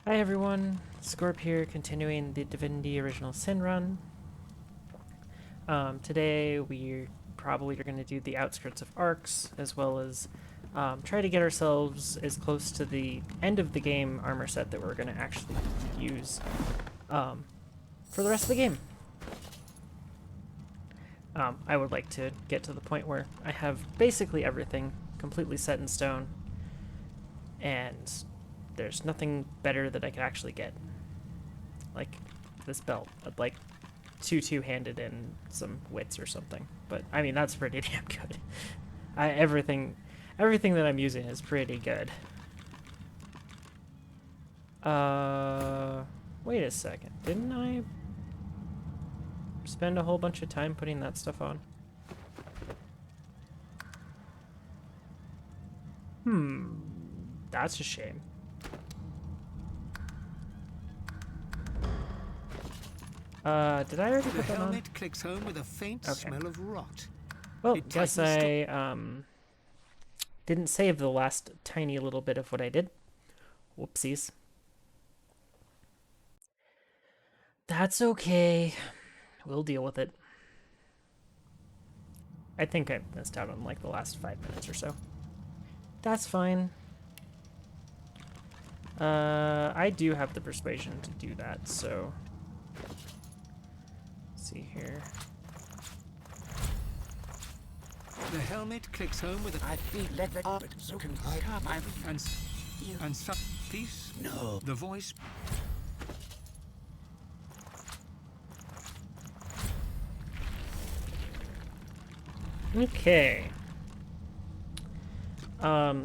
Hi everyone, Scorp here, continuing the Divinity Original Sin run. Today we probably are going to do the outskirts of Arcs, as well as try to get ourselves as close to the end of the game armor set that we're going to actually use for the rest of the game. I would like to get to the point where I have basically everything completely set in stone, and there's nothing better that I could actually get. Like this belt, like two-handed and some wits or something. But I mean, that's pretty damn good. Everything that I'm using is pretty good. Wait a second. Didn't I spend a whole bunch of time putting that stuff on? That's a shame. Did I already put that on? The helmet clicks home with a faint smell of rot. Well, guess I didn't save the last tiny little bit of what I did. Whoopsies. That's okay. We'll deal with it. I think I missed out on like the last 5 minutes or so. That's fine. I do have the persuasion to do that, so let's see here. The helmet clicks home with a... I feel let the carpet so can I my and some peace. No. The voice. Okay.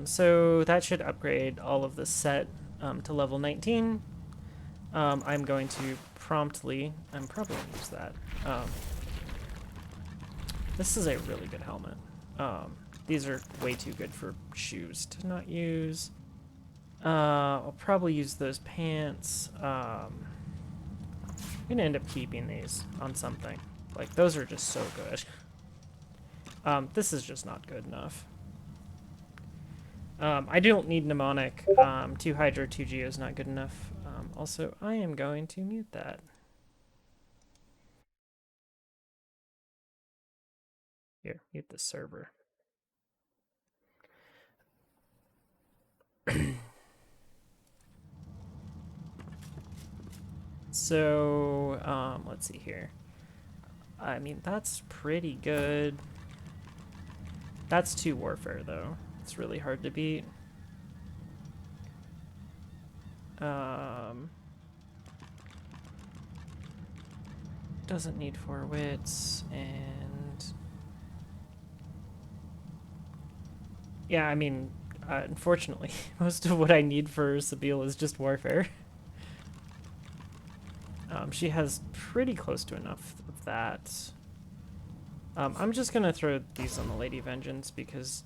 So that should upgrade all of the set to level 19. I'm going to promptly, I'm probably going to use that. This is a really good helmet. These are way too good for shoes to not use. I'll probably use those pants. I'm gonna end up keeping these on something. Like, those are just so good. This is just not good enough. I don't need mnemonic. 2 Hydra, 2 Geo is not good enough. Also, I am going to mute that. Here, mute the server. So, let's see here. I mean, that's pretty good. That's 2 warfare, though. It's really hard to beat. Doesn't need 4 wits, and yeah, I mean, unfortunately, most of what I need for Sabine is just warfare. She has pretty close to enough of that. I'm just gonna throw these on the Lady Vengeance because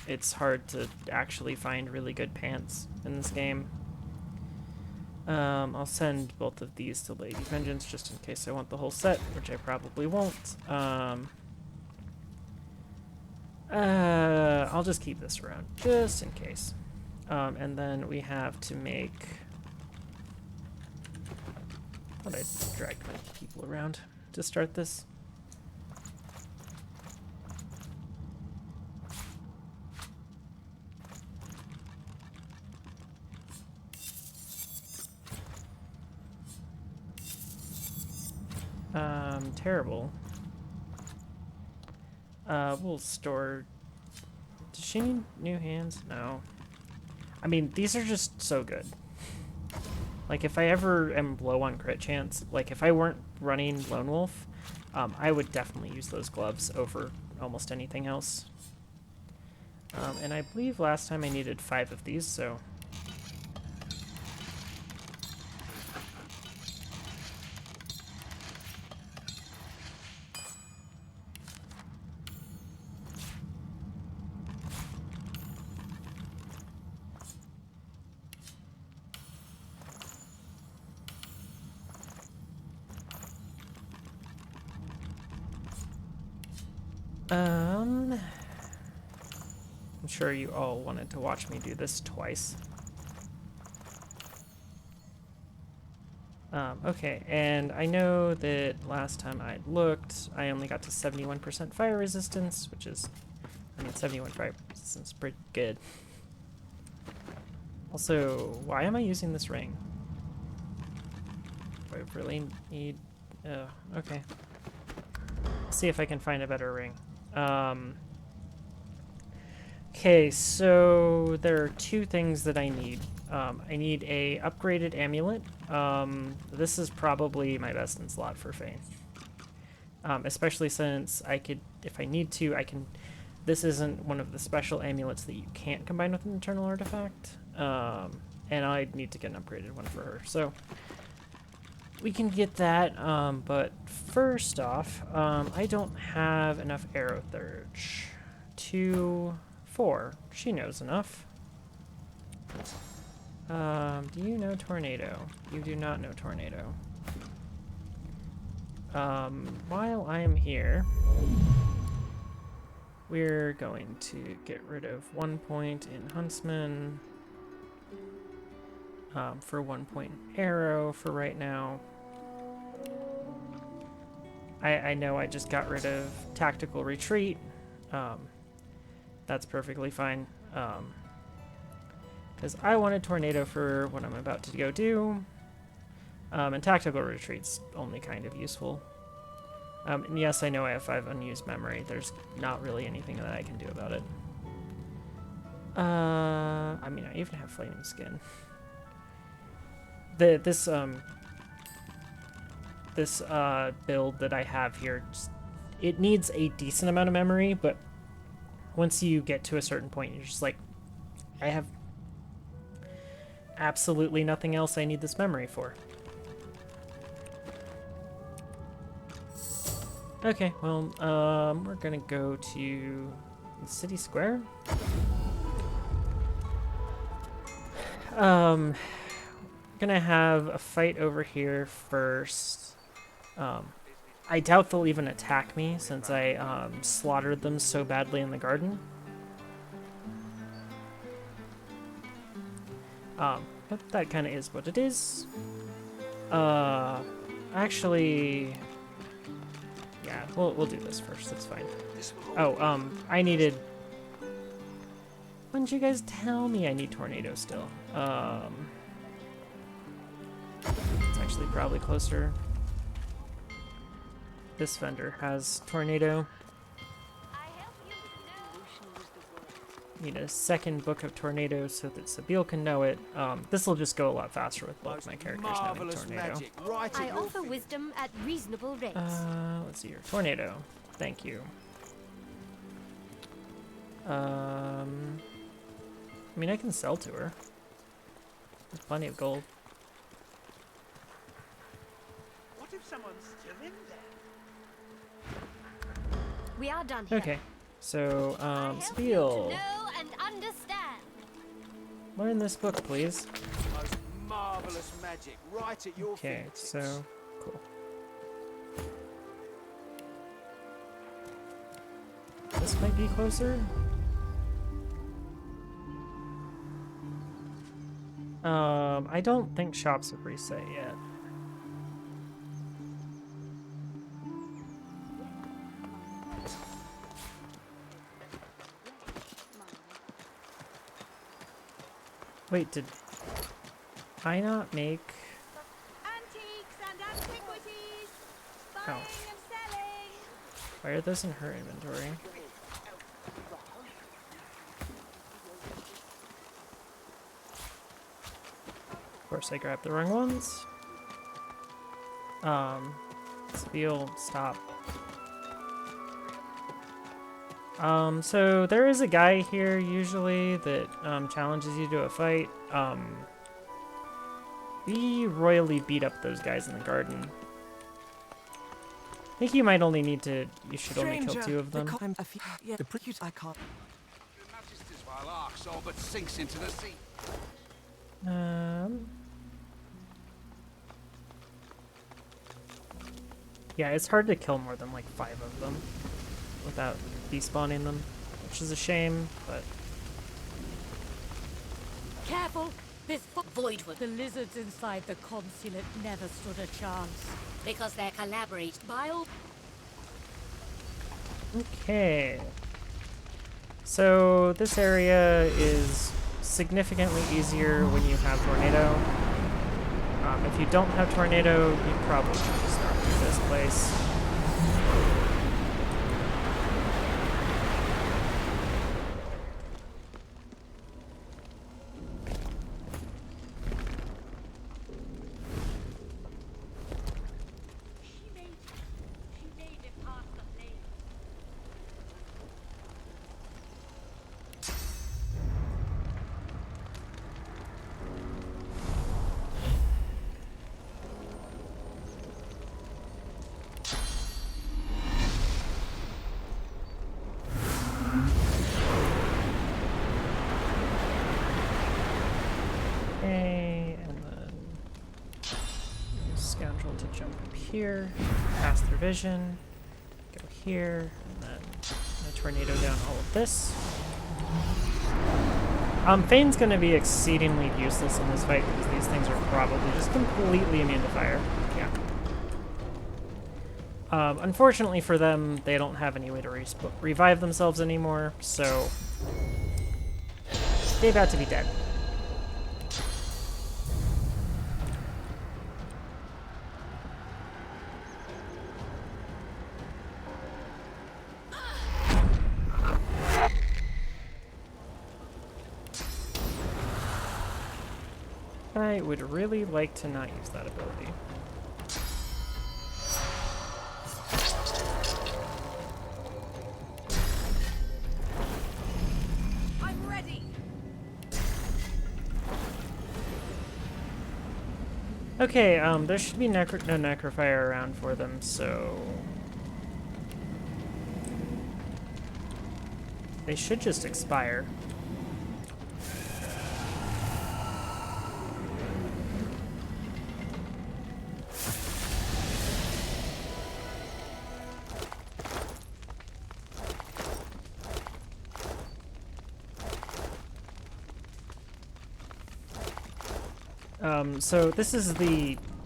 it's hard to actually find really good pants in this game. I'll send both of these to Lady Vengeance just in case I want the whole set, which I probably won't. I'll just keep this around just in case. And then we have to make... I thought I dragged my people around to start this. Terrible. We'll store... Does she need new hands? No. I mean, these are just so good. Like, if I ever am low on crit chance, like, if I weren't running Lone Wolf, I would definitely use those gloves over almost anything else. And I believe last time I needed 5 of these, so... I'm sure you all wanted to watch me do this twice. Okay, and I know that last time I looked, I only got to 71% fire resistance, which is, I mean, 71 fire resistance is pretty good. Also, why am I using this ring? Do I really need... okay. I'll see if I can find a better ring. Okay, so there are two things that I need. I need a upgraded amulet. This is probably my best in slot for Fane. Especially since I could, if I need to, I can... This isn't one of the special amulets that you can't combine with an internal artifact. And I need to get an upgraded one for her. So we can get that, but first off, I don't have enough arrow thurge. 2, 4. She knows enough. Do you know tornado? You do not know tornado. While I'm here, we're going to get rid of 1 point in huntsman, for 1 point in arrow for right now. I know I just got rid of tactical retreat. That's perfectly fine. Because I wanted tornado for what I'm about to go do. And tactical retreat's only kind of useful. And yes, I know I have 5 unused memory. There's not really anything that I can do about it. I mean, I even have flaming skin. This build that I have here, it needs a decent amount of memory, but once you get to a certain point, you're just like, I have absolutely nothing else I need this memory for. Okay, well, we're gonna go to the city square. Gonna have a fight over here first. I doubt they'll even attack me since I slaughtered them so badly in the garden. But that kind of is what it is. Actually, yeah, we'll do this first. That's fine. Oh, I needed. When did you guys tell me I need tornado still? It's actually probably closer. This vendor has tornado. Need a second book of tornado so that Sabine can know it. This will just go a lot faster with both my characters having tornado. I offer wisdom at reasonable rates. Let's see here. Tornado. Thank you. I mean, I can sell to her. There's plenty of gold. What if someone's still in there? We are done here. Okay, so, To Sabine, know and understand. learn this book, please. Most marvelous magic right at your Okay, fingertips. so, cool. This might be closer. I don't think shops have reset yet. Wait, did I not make... Antiques and antiquities. Oh. Buying and selling. Why are those in her inventory? Of course, I grabbed the wrong ones. Spiel, stop. So there is a guy here usually that challenges you to a fight. We royally beat up those guys in the garden. I think you might only need to. You should only kill 2 of them. Yeah, the pretty I can't. Your Majesty's vile arcs all but sinks into the sea. Yeah, it's hard to kill more than like 5 of them without despawning them, which is a shame, but Careful. This void was the lizards inside the consulate never stood a chance. Because they're collaborate bio. Okay. So this area is significantly easier when you have tornado. If you don't have tornado, you probably should just not do this place. Okay, and then use Scoundrel to jump up here, pass through vision, go here, and then a tornado down all of this. Fane's going to be exceedingly useless in this fight because these things are probably just completely immune to fire. Yeah. Unfortunately for them, they don't have any way to revive themselves anymore, so they're about to be dead. I would really like to not use that ability. I'm ready. Okay, there should be no necrofire around for them, so they should just expire. So this is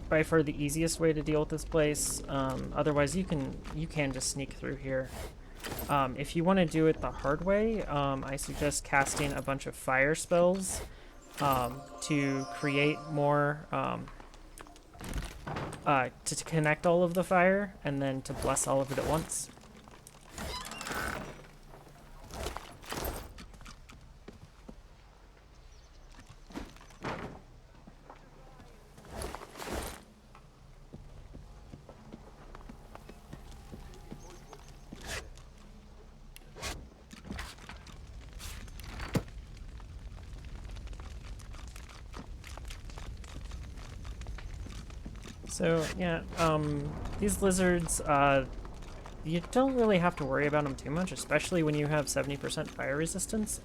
by far the easiest way to deal with this place. Otherwise, you can just sneak through here. If you want to do it the hard way, I suggest casting a bunch of fire spells to create more to connect all of the fire and then to bless all of it at once. So yeah, these lizards, you don't really have to worry about them too much, especially when you have 70% fire resistance.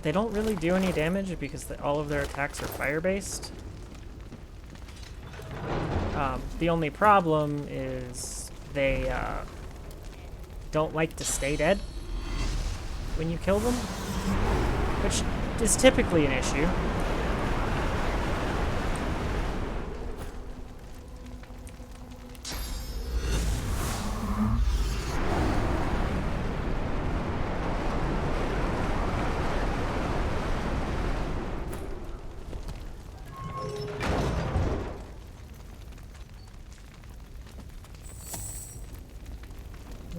They don't really do any damage because all of their attacks are fire-based. The only problem is they don't like to stay dead when you kill them, which is typically an issue.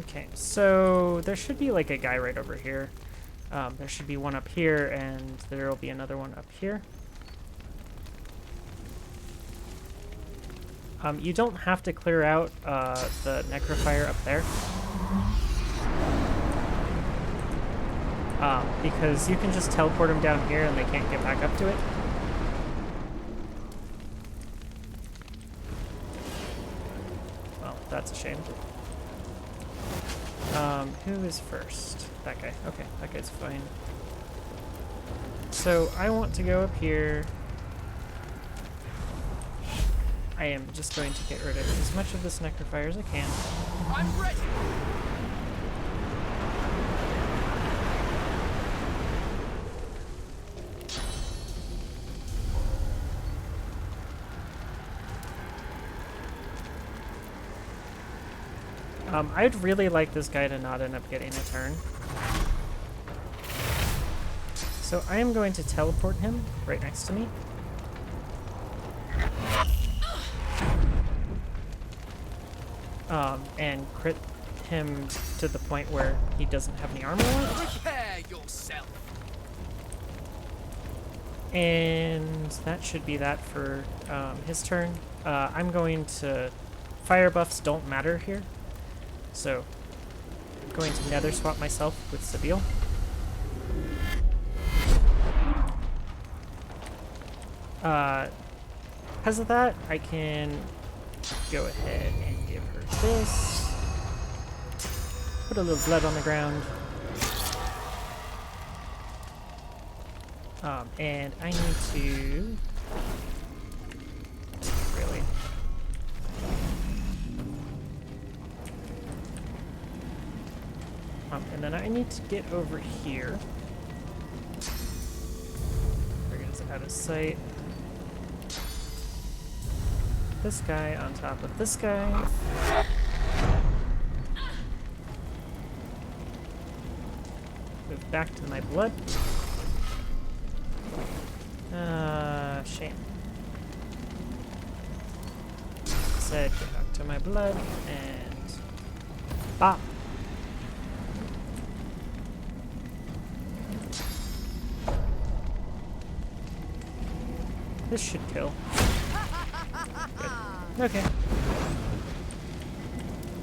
Okay, so there should be like a guy right over here. There should be one up here, and there will be another one up here. You don't have to clear out the necrofire up there. Because you can just teleport them down here and they can't get back up to it. Well, that's a shame. Who is first? That guy. Okay, that guy's fine. So I want to go up here. I am just going to get rid of as much of this necrofire as I can. I'm ready. I'd really like this guy to not end up getting a turn. So I am going to teleport him right next to me. And crit him to the point where he doesn't have any armor left. Prepare yourself. And that should be that for his turn. I'm going to... Fire buffs don't matter here. So, I'm going to nether swap myself with Sabine. Because of that, I can go ahead and give her this. Put a little blood on the ground. And I need to... Really? And then I need to get over here. It's out of sight. This guy on top of this guy. Move back to my blood. Shame. Said get back to my blood and bop. This should kill. Good. Okay.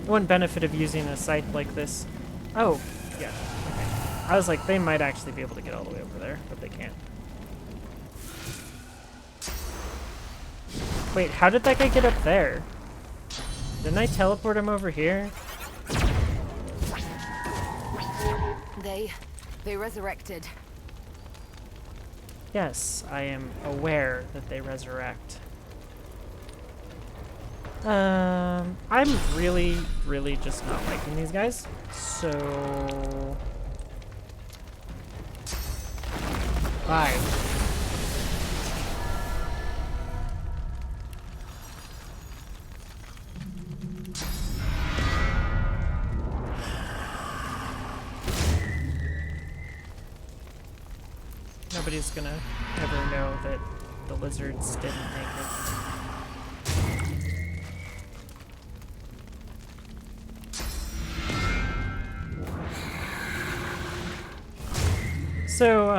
One benefit of using a scythe like this. Oh, yeah. Okay. I was like, they might actually be able to get all the way over there, but they can't. Wait, how did that guy get up there? Didn't I teleport him over here? They resurrected. Yes, I am aware that they resurrect. I'm really, really just not liking these guys. So... 5. Nobody's gonna ever know that the lizards didn't make it. So,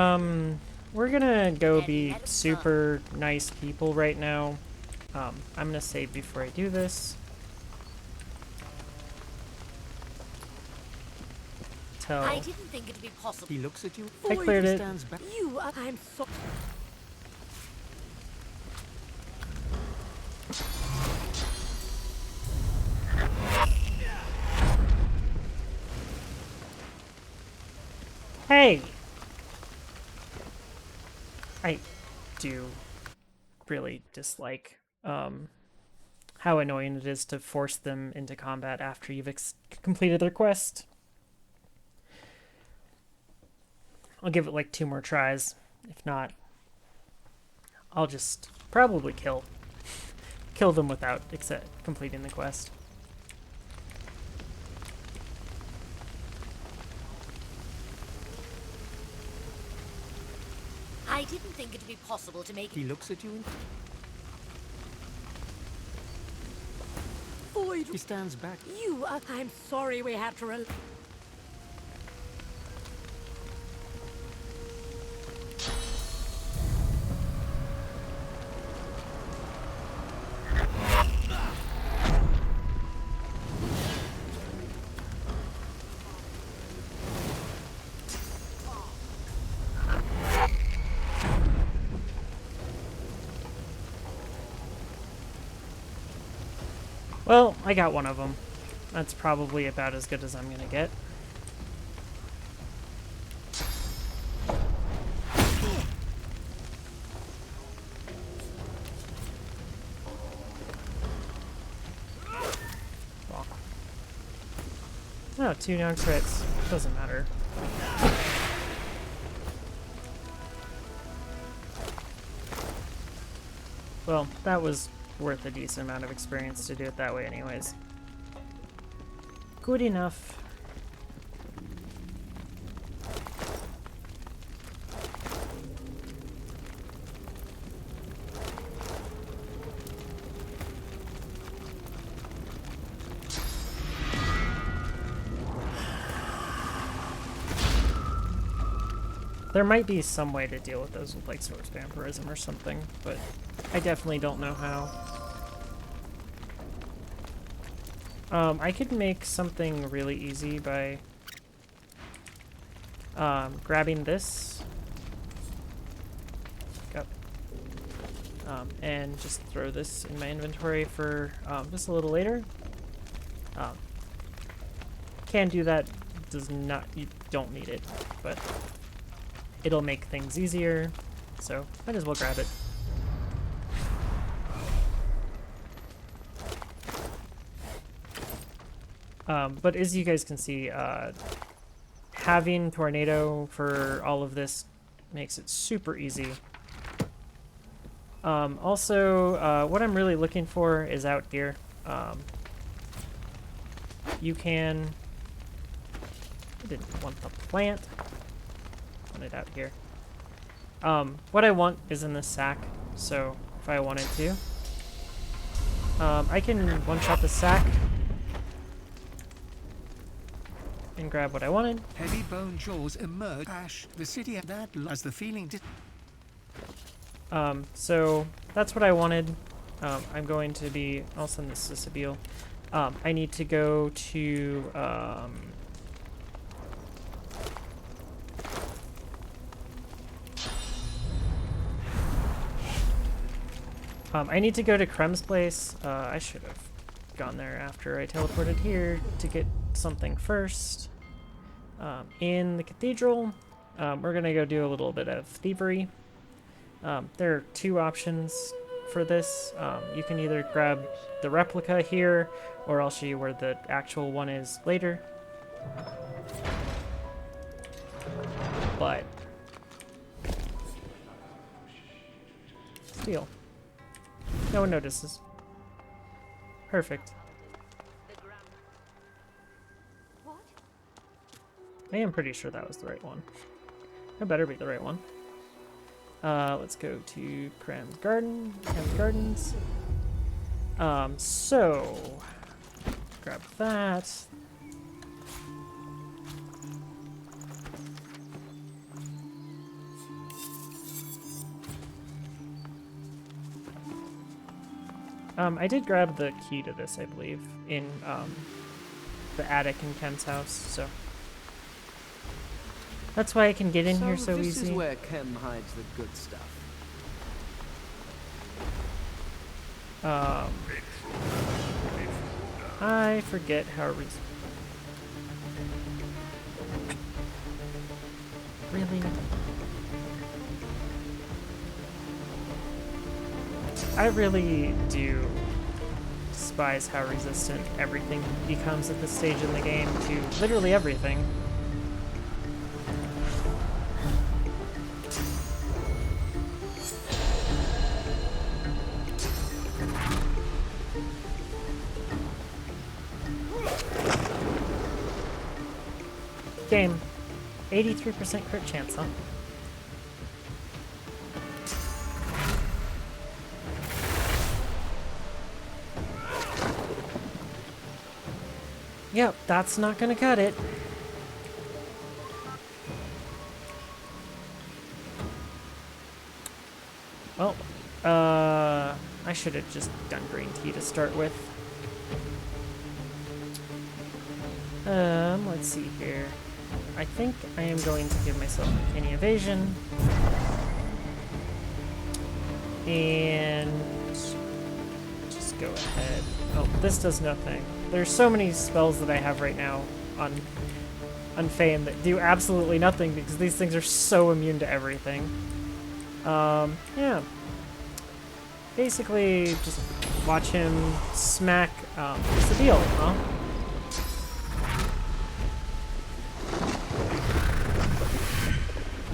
we're gonna go be super nice people right now. I'm gonna save before I do this. I didn't think it'd be possible. He looks at you. I cleared it. Stands back. You are... I'm so... Hey! I do really dislike how annoying it is to force them into combat after you've completed their quest. I'll give it like 2 more tries. If not, I'll just probably kill them without completing the quest. I didn't think it'd be possible to make He looks at you. Void. He stands back. You are... I'm sorry we have to... Well, I got one of them. That's probably about as good as I'm gonna get. Oh, 2 non-crits. Doesn't matter. Well, that was worth a decent amount of experience to do it that way anyways. good enough. There might be some way to deal with those with like source vampirism or something, but I definitely don't know how. I could make something really easy by grabbing this and just throw this in my inventory for just a little later. Can do that, does not, you don't need it, but it'll make things easier, so might as well grab it. But as you guys can see, having Tornado for all of this makes it super easy. Also, what I'm really looking for is out here. You can... I didn't want the plant. I want it out here. What I want is in this sack, so if I wanted to, I can one-shot the sack and grab what I wanted. Heavy bone jaws emerge. Ash, the city had that as the feeling did. So that's what I wanted. I'm going to be, I'll send this to Sabile. I need to go to, I need to go to Krem's place. I should have gone there after I teleported here to get something first. In the cathedral, we're gonna go do a little bit of thievery. There are two options for this. You can either grab the replica here, or I'll show you where the actual one is later. But steal. No one notices. Perfect. What? I am pretty sure that was the right one. That better be the right one. Let's go to Krem's Gardens. So grab that. I did grab the key to this, I believe, in the attic in Ken's house, so that's why I can get in here so this easy. is where Kem hides the good stuff. I forget how really? I really do despise how resistant everything becomes at this stage in the game to literally everything. Game. 83% crit chance, huh? Yep, that's not gonna cut it. Well, I should have just done green tea to start with. Let's see here. I think I am going to give myself uncanny evasion. And just go ahead. Oh, this does nothing. There's so many spells that I have right now on Fame that do absolutely nothing because these things are so immune to everything. Yeah. Basically, just watch him smack, what's the deal, huh?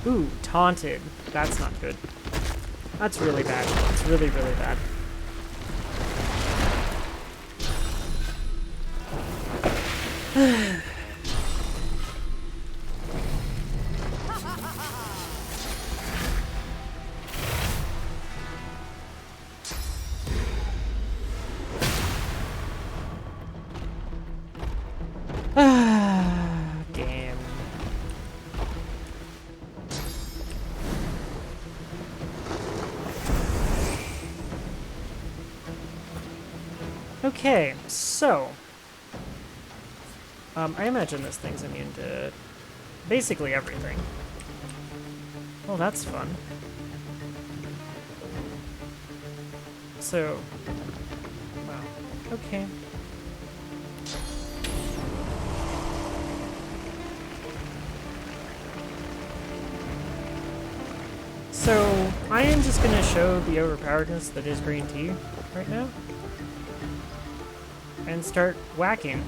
Ooh, taunted. That's not good. That's really bad. It's really, really bad. Game. Okay, so I imagine this thing's immune to basically everything. Well, that's fun. So, wow, okay. So, I am just gonna show the overpoweredness that is green tea right now. And start whacking.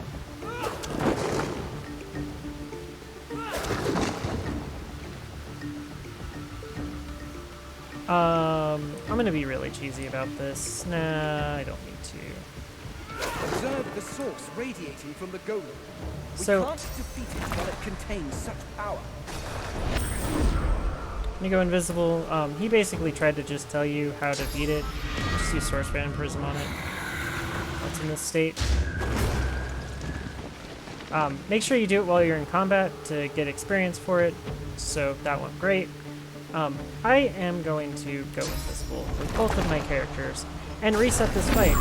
I'm gonna be really cheesy about this. Nah, I don't need to. Observe the source radiating from the golem. We So- can't defeat it while it contains such power. Let me go invisible. He basically tried to just tell you how to beat it. Just use Source Fan Prism on it. That's in this state. Make sure you do it while you're in combat to get experience for it. So that went great. I am going to go invisible with both of my characters and reset this fight.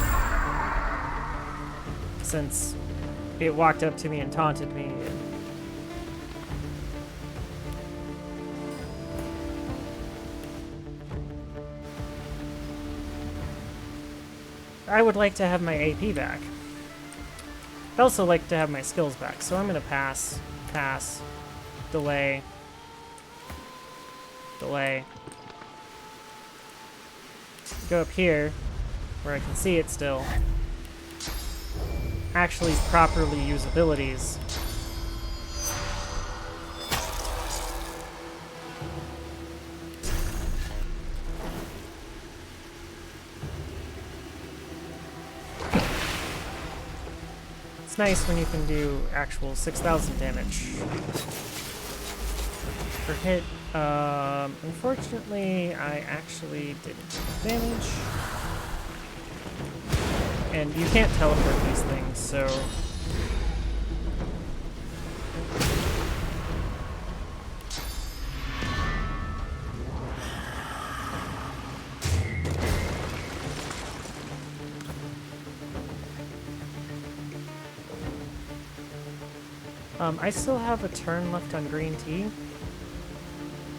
Since it walked up to me and taunted me. I would like to have my AP back. I'd also like to have my skills back, so I'm gonna pass, delay, go up here, where I can see it still, actually properly use abilities. It's nice when you can do actual 6,000 damage per hit. Unfortunately, I actually didn't do damage. And you can't teleport these things, so... I still have a turn left on green tea,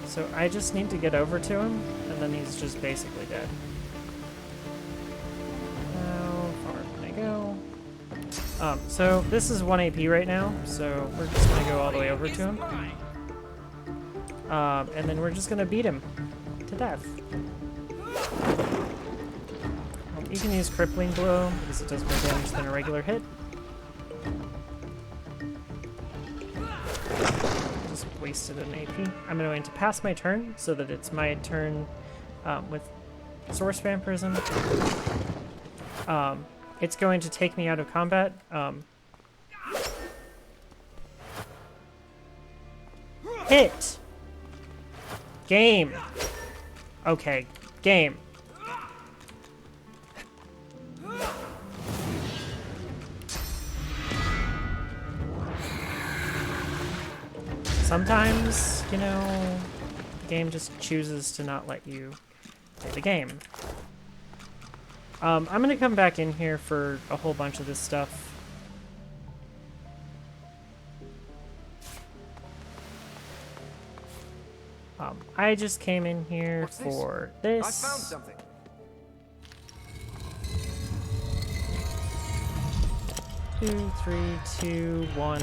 so I just need to get over to him, and then he's just basically dead. How far can I go? So this is 1 AP right now, so we're just gonna go all the way over to him. And then we're just gonna beat him to death. You can use Crippling Blow, because it does more damage than a regular hit. Wasted an AP. I'm going to pass my turn so that it's my turn with Source Fan Prism. It's going to take me out of combat. Hit! Game! Okay, game. Sometimes, you know, the game just chooses to not let you play the game. I'm gonna come back in here for a whole bunch of this stuff. I just came in here What's this? for this. I found something. Two, 3, 2, 1,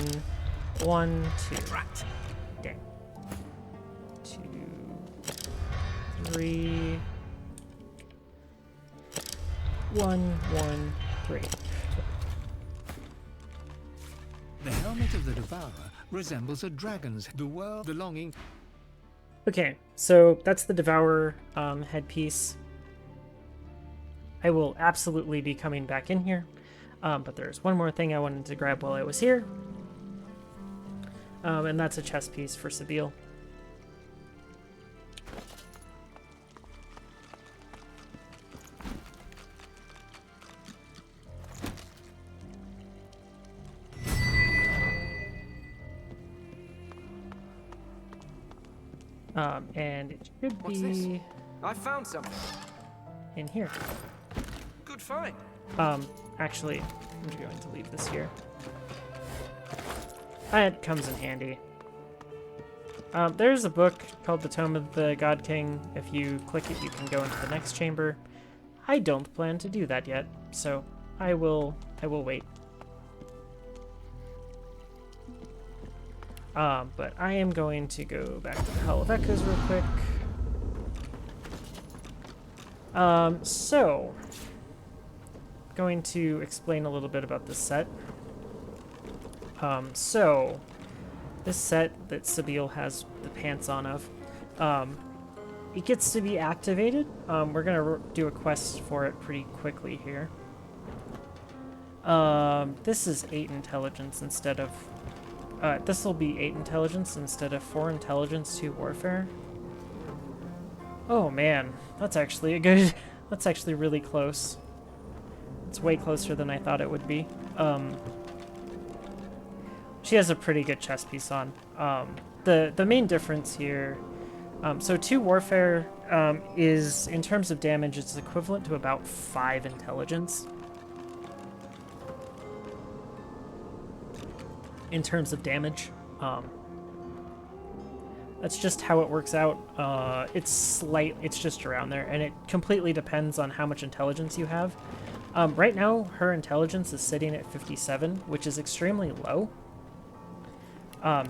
1, 2. Okay. 2, 3, 1, 1, 3. The helmet of the Devourer resembles a dragon's, the world belonging... Okay, so that's the Devourer headpiece. I will absolutely be coming back in here, but there's one more thing I wanted to grab while I was here. And that's a chess piece for Sabile. And it should What's be this? I found something. in here. Good find. Actually, I'm going to leave this here. It comes in handy. There's a book called The Tome of the God King. If you click it, you can go into the next chamber. I don't plan to do that yet, so I will wait. But I am going to go back to the Hell of Echoes real quick. So, going to explain a little bit about this set. So, this set that Sabile has the pants on of, it gets to be activated. We're gonna do a quest for it pretty quickly here. This is 8 intelligence instead of... this will be 8 intelligence instead of 4 intelligence, 2 warfare. Oh man, that's actually a good... that's actually really close. It's way closer than I thought it would be. She has a pretty good chess piece on. The main difference here... so 2 warfare is, in terms of damage, it's equivalent to about 5 intelligence. In terms of damage. That's just how it works out. It's just around there, and it completely depends on how much intelligence you have. Right now, her intelligence is sitting at 57, which is extremely low.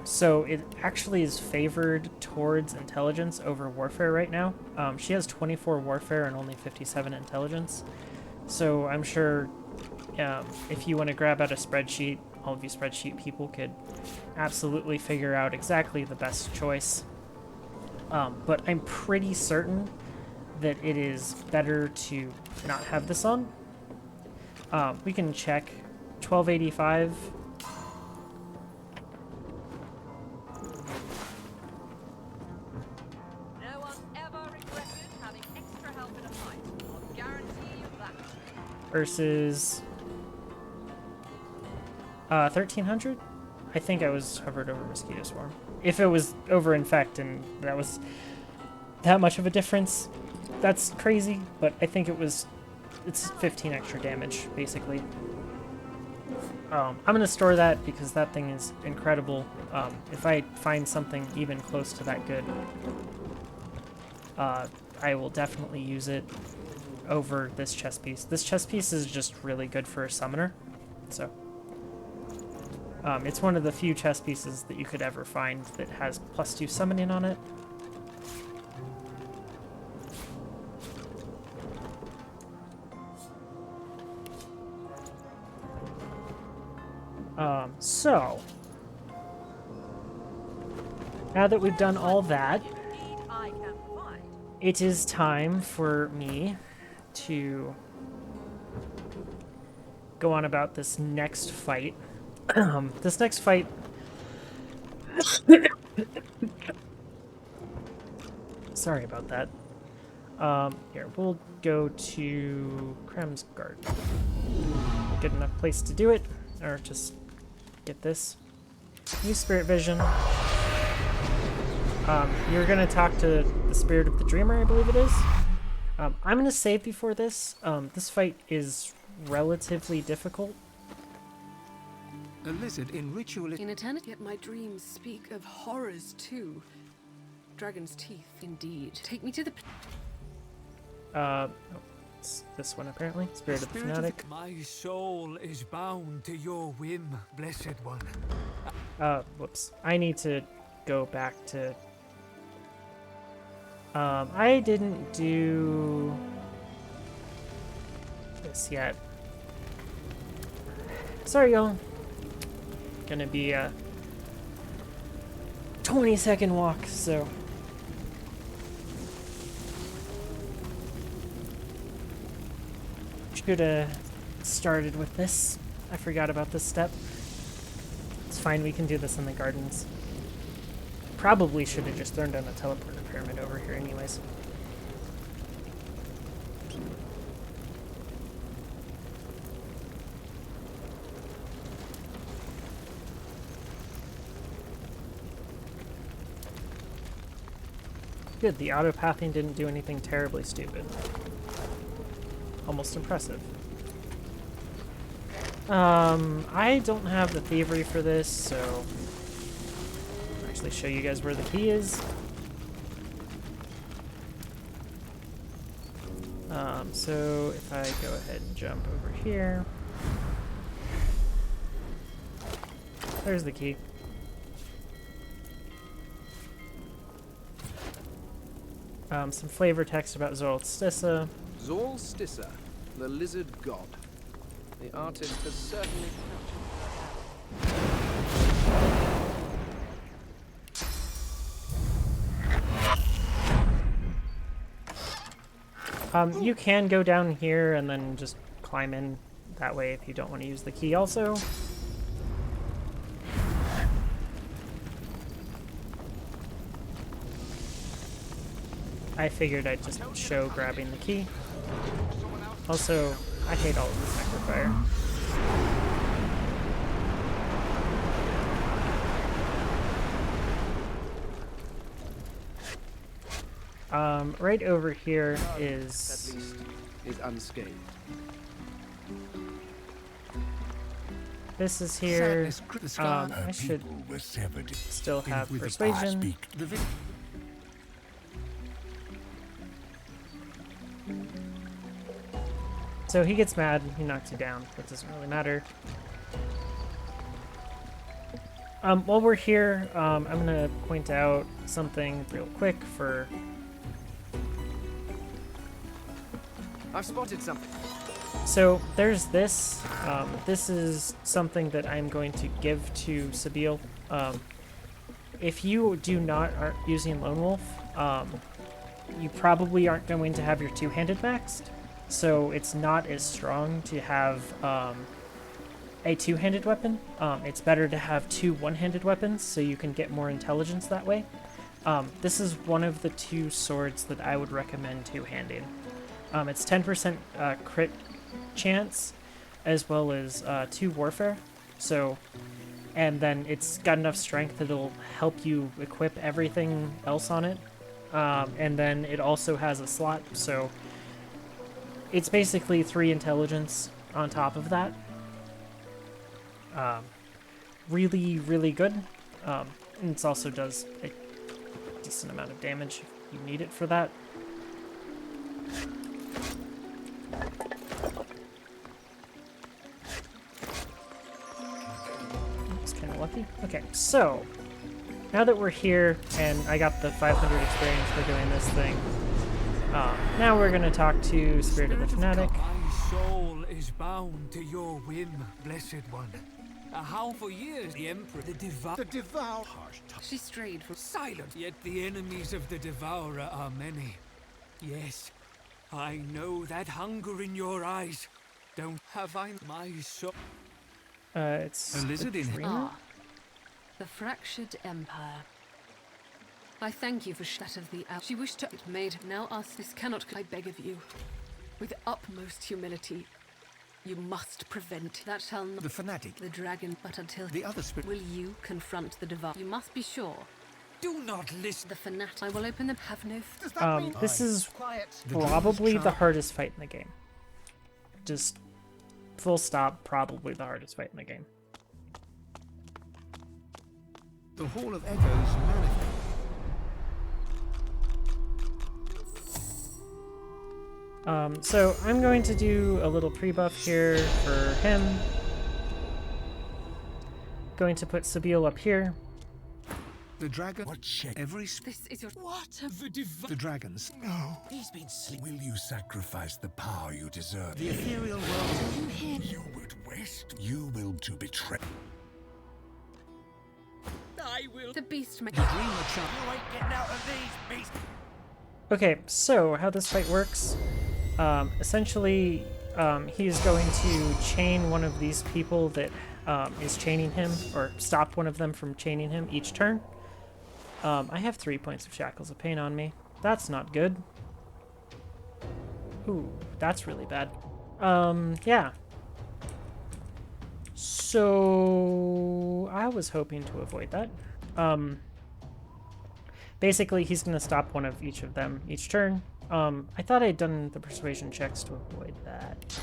So it actually is favored towards intelligence over warfare right now. She has 24 warfare and only 57 intelligence. So I'm sure if you want to grab out a spreadsheet, all of you spreadsheet people could absolutely figure out exactly the best choice. But I'm pretty certain that it is better to not have this on. We can check 1285. No one's ever regretted having extra help in a fight. I'll guarantee you that. Versus 1300. I think I was hovered over mosquito swarm. If it was over infect and that was that much of a difference, that's crazy. But I think it's 15 extra damage basically. I'm gonna store that because that thing is incredible. If I find something even close to that good, I will definitely use it over this chess piece. This chess piece is just really good for a summoner, so it's one of the few chess pieces that you could ever find that has +2 summoning on it. So now that we've done all that, it is time for me to go on about this next fight. This next fight... Sorry about that. Here, we'll go to Krem's Garden. Good enough place to do it, or just get this. Use Spirit Vision. You're gonna talk to the Spirit of the Dreamer, I believe it is. I'm gonna save before this. This fight is relatively difficult. A lizard in ritual... In eternity, yet my dreams speak of horrors too. Dragon's teeth, indeed. Take me to the... It's this one apparently. Spirit of the Fanatic. My soul is bound to your whim, blessed one. Whoops. I need to go back to... I didn't do this yet. Sorry, y'all. Gonna be a 20-second walk, so... Should have started with this. I forgot about this step. It's fine, we can do this in the gardens. Probably should have just thrown down a teleporter pyramid over here anyways. Good, the auto-pathing didn't do anything terribly stupid. Almost impressive. I don't have the thievery for this, so I'll actually show you guys where the key is. So if I go ahead and jump over here, there's the key. Some flavor text about Zolstissa. Zolstissa, the lizard god. The artist has certainly You can go down here and then just climb in that way if you don't want to use the key also. I figured I'd just show grabbing the key. Also, I hate all of this necrofire. Right over here is... at least is unscathed. This is here. I should still have persuasion. So he gets mad, he knocks you down. That doesn't really matter. While we're here, I'm gonna point out something real quick for... I've spotted something. So there's this. This is something that I'm going to give to Sabile. If you aren't using Lone Wolf, you probably aren't going to have your two-handed maxed. So it's not as strong to have a two-handed weapon. It's better to have two one-handed weapons so you can get more intelligence that way. This is one of the two swords that I would recommend two-handing. It's 10% crit chance as well as 2 warfare. So, and then it's got enough strength that it'll help you equip everything else on it. And then it also has a slot, so it's basically 3 intelligence on top of that. Really, really good. And it also does a decent amount of damage if you need it for that. It's kind of lucky. Okay, so now that we're here and I got the 500 experience for doing this thing, now we're going to talk to Spirit of the Fanatic. My soul is bound to your whim, blessed one. How for years the Emperor, the Devourer... She strayed from... Silent! Yet the enemies of the Devourer are many. Yes, I know that hunger in your eyes. Don't have I my soul... It's a lizard in here. Ah, the fractured empire. I thank you for that of the out. She wished to it made. Now ask this cannot. I beg of you, with utmost humility, you must prevent that shall not. The fanatic. The dragon. But until the other spirit. Will you confront the divine? You must be sure. Do not listen. The fanatic. I will open them. Have no. This is probably the hardest fight in the game. Just full stop. Probably the hardest fight in the game. The Hall of Echoes manifest. So I'm going to do a little pre-buff here for him. Going to put Sabile up here. The dragon. What check? Every. This is your. What? The dragons. No. He's been sleeping. Will you sacrifice the power you deserve? The ethereal world. You would waste. You will to betray. I will. The beast. The dreamer child. You ain't getting out of these beasts. Okay, so how this fight works, essentially, he's going to chain one of these people that is chaining him, or stop one of them from chaining him each turn. I have 3 points of Shackles of Pain on me. That's not good. Ooh, that's really bad. Yeah. So I was hoping to avoid that. Basically, he's going to stop one of each of them each turn. I thought I'd done the persuasion checks to avoid that.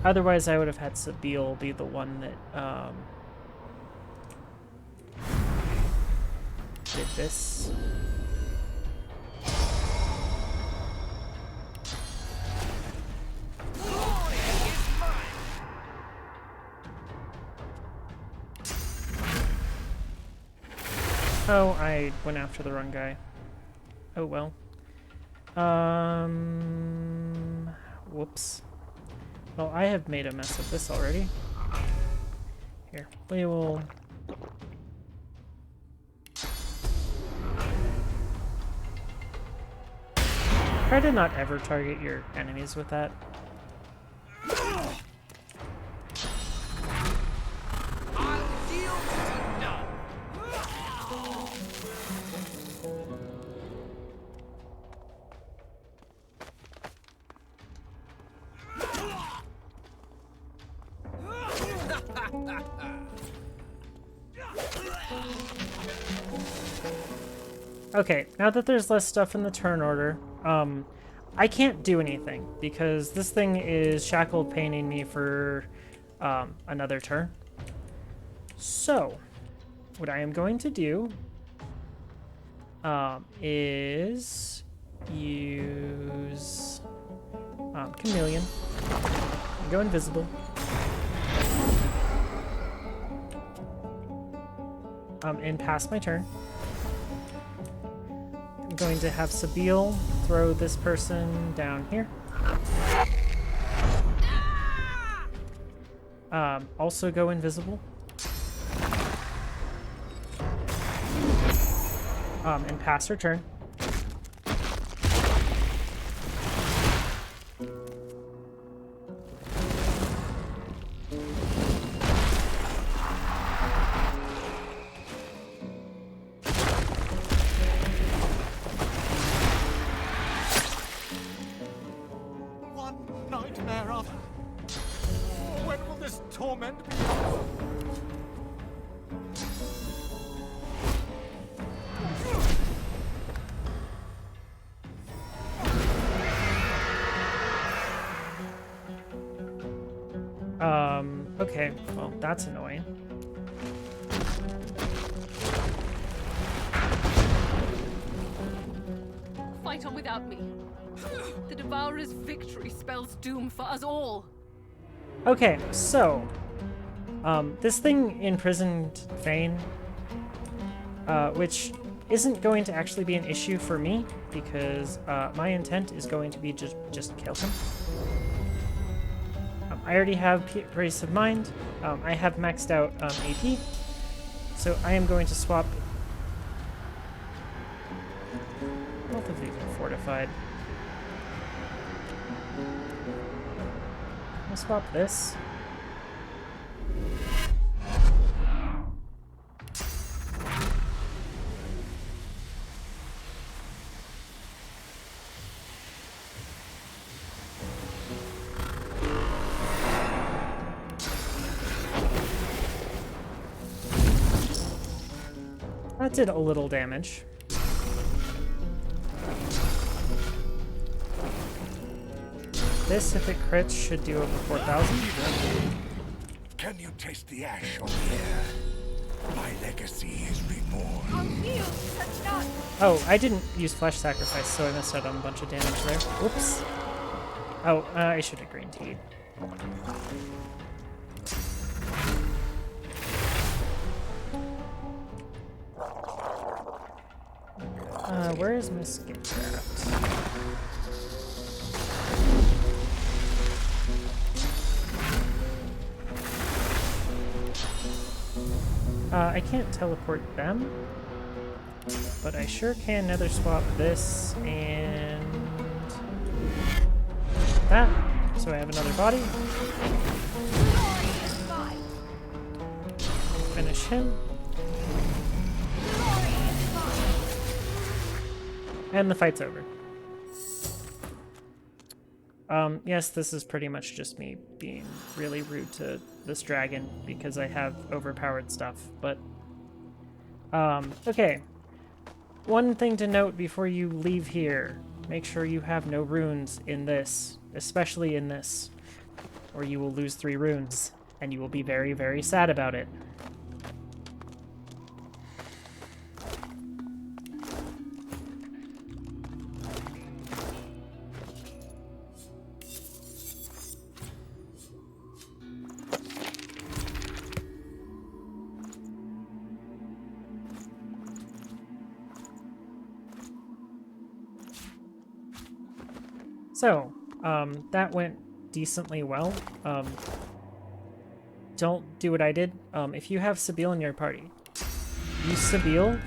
Otherwise, I would have had Sabine be the one that did this. Oh, I went after the wrong guy. Oh well. Whoops. Well, I have made a mess of this already. Here, we will... Try to not ever target your enemies with that. Okay, now that there's less stuff in the turn order, I can't do anything because this thing is shackled paining me for another turn. So, what I am going to do is use Chameleon, go invisible, and pass my turn. I'm going to have Sabine throw this person down here. Also go invisible. And pass her turn. Okay, well, that's annoying. Fight on without me. The Devourer's victory spells doom for us all. Okay, so this thing imprisoned Thane, which isn't going to actually be an issue for me because my intent is going to be just kill him. I already have Grace of Mind. I have maxed out AP, so I am going to swap. Both of these are fortified. I'll swap this. That did a little damage. This, if it crits, should do over 4,000. Can you taste the ash on the air? My legacy is reborn. Oh, I didn't use Flesh Sacrifice, so I missed out on a bunch of damage there. Whoops. Oh, I should have green teed. Where is my Skipcraft? I can't teleport them, but I sure can nether swap this and that, so I have another body. finish him. And the fight's over. Yes, this is pretty much just me being really rude to this dragon because I have overpowered stuff, but... okay. One thing to note before you leave here. Make sure you have no runes in this, especially in this, or you will lose 3 runes, and you will be very, very sad about it. So, that went decently well. Don't do what I did. If you have Sabile in your party, use Sabile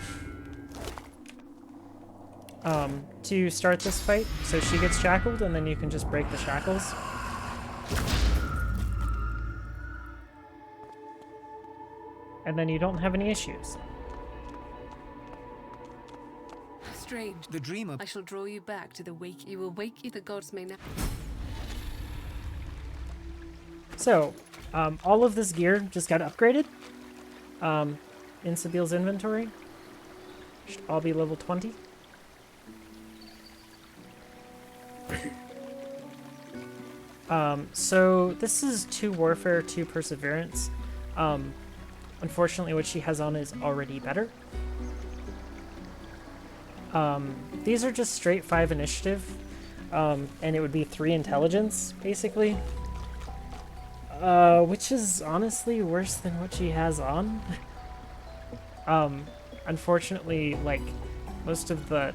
to start this fight, so she gets shackled, and then you can just break the shackles. And then you don't have any issues. Strange. The dreamer. I shall draw you back to the wake. You will wake you. The gods may now. So, all of this gear just got upgraded in Sabile's inventory. Should all be level 20. So this is 2 warfare, 2 perseverance. Unfortunately, what she has on is already better. These are just straight 5 initiative, and it would be 3 intelligence, basically. Which is honestly worse than what she has on. Unfortunately, like, most of the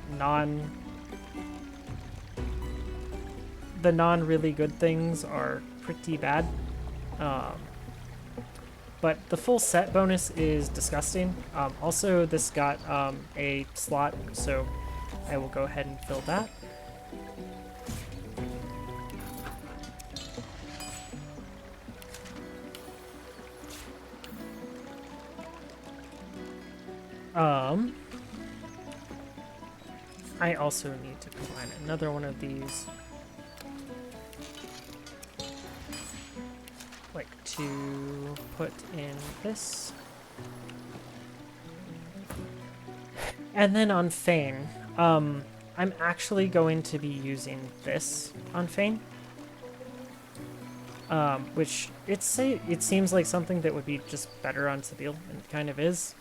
non-really good things are pretty bad. But the full set bonus is disgusting. Also, this got a slot, so I will go ahead and fill that. I also need to combine another one of these. Like to put in this. And then on Fane, I'm actually going to be using this on Fane. Which it seems like something that would be just better on Sabile, and it kind of is.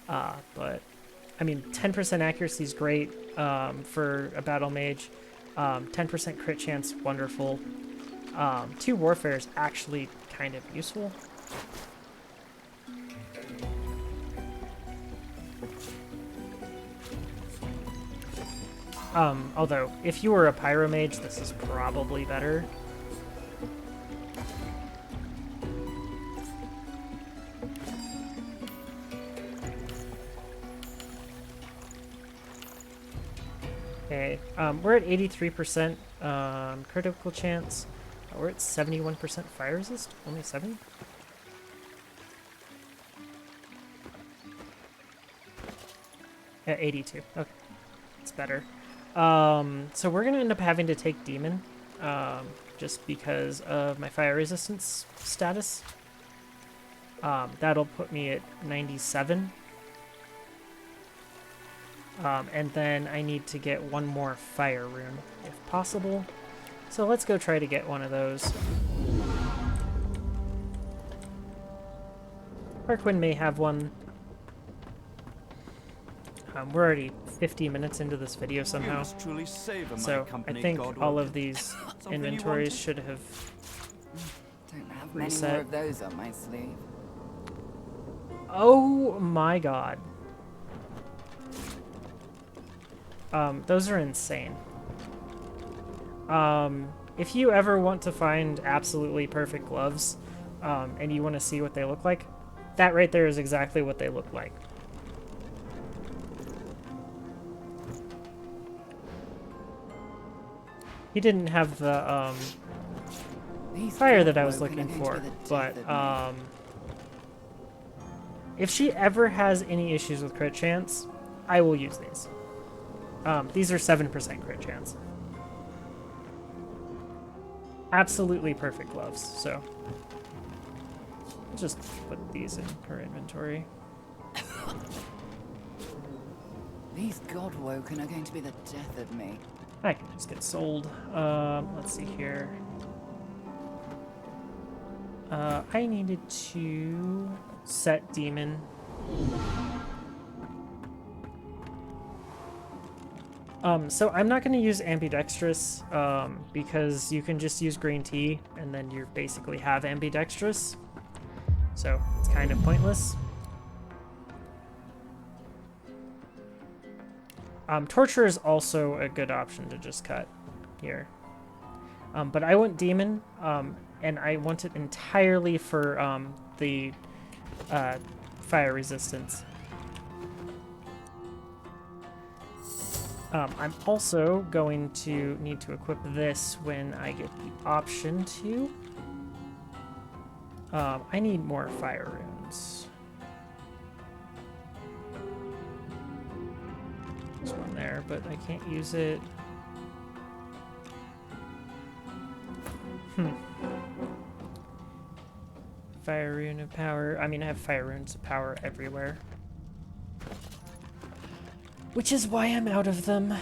But I mean, 10% accuracy is great for a battle mage. 10% crit chance, wonderful. 2 warfare is actually kind of useful. Although, if you were a pyro mage, this is probably better. Okay, we're at 83% critical chance. We're at 71% fire resist? Only 70? Yeah, 82. Okay. It's better. So we're going to end up having to take Demon, just because of my fire resistance status. That'll put me at 97. And then I need to get 1 more fire rune, if possible. So let's go try to get one of those. Harquin may have one. We're already 50 minutes into this video somehow. So I think all of these inventories should have Don't have reset. many more of those on my sleeve. Oh my god. Those are insane. If you ever want to find absolutely perfect gloves, and you want to see what they look like, that right there is exactly what they look like. He didn't have the, fire that I was looking for, but, If she ever has any issues with crit chance, I will use these. These are 7% crit chance. Absolutely perfect gloves, so I'll just put these in her inventory. These Godwoken are going to be the death of me. I can just get sold. Let's see here. I needed to set demon. So I'm not going to use ambidextrous because you can just use green tea and then you basically have ambidextrous. So it's kind of pointless. Torture is also a good option to just cut here. But I want demon, and I want it entirely for the fire resistance. I'm also going to need to equip this when I get the option to. I need more fire runes. There's one there, but I can't use it. Fire rune of power. I mean, I have fire runes of power everywhere. Which is why I'm out of them.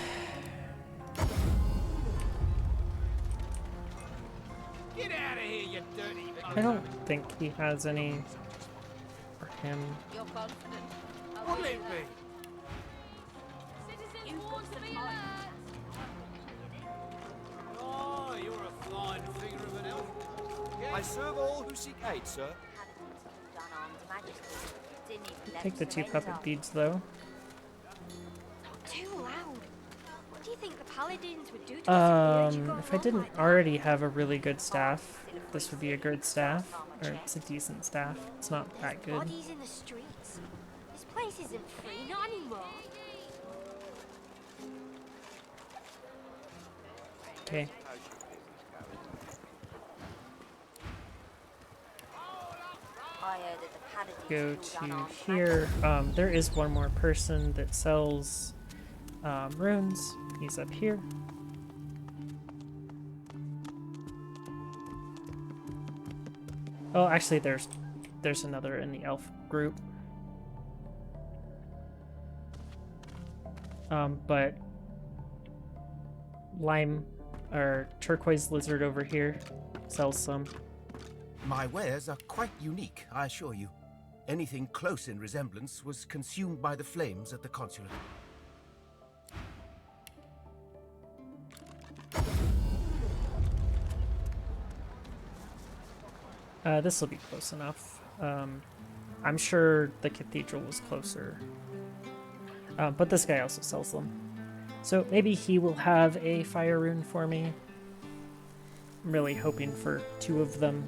Get out of here, you dirty I don't think he has any for him. You're confident. What'll it be? Citizens warned to be alert. Oh, you're a flying figure of an elf. I serve all who seek aid, sir. Take the 2 puppet beads, though. Too loud. What do you think the paladins would do to us If I didn't already have a really good staff, this would be a good staff. Or it's a decent staff. It's not that good. Bodies in the streets. This place isn't free, not anymore. Okay. Go to here. There is one more person that sells runes. He's up here. Oh, actually, there's another in the elf group. But lime or turquoise lizard over here sells some. My wares are quite unique, I assure you. Anything close in resemblance was consumed by the flames at the consulate. This will be close enough. I'm sure the cathedral was closer. But this guy also sells them. So maybe he will have a fire rune for me. I'm really hoping for 2 of them.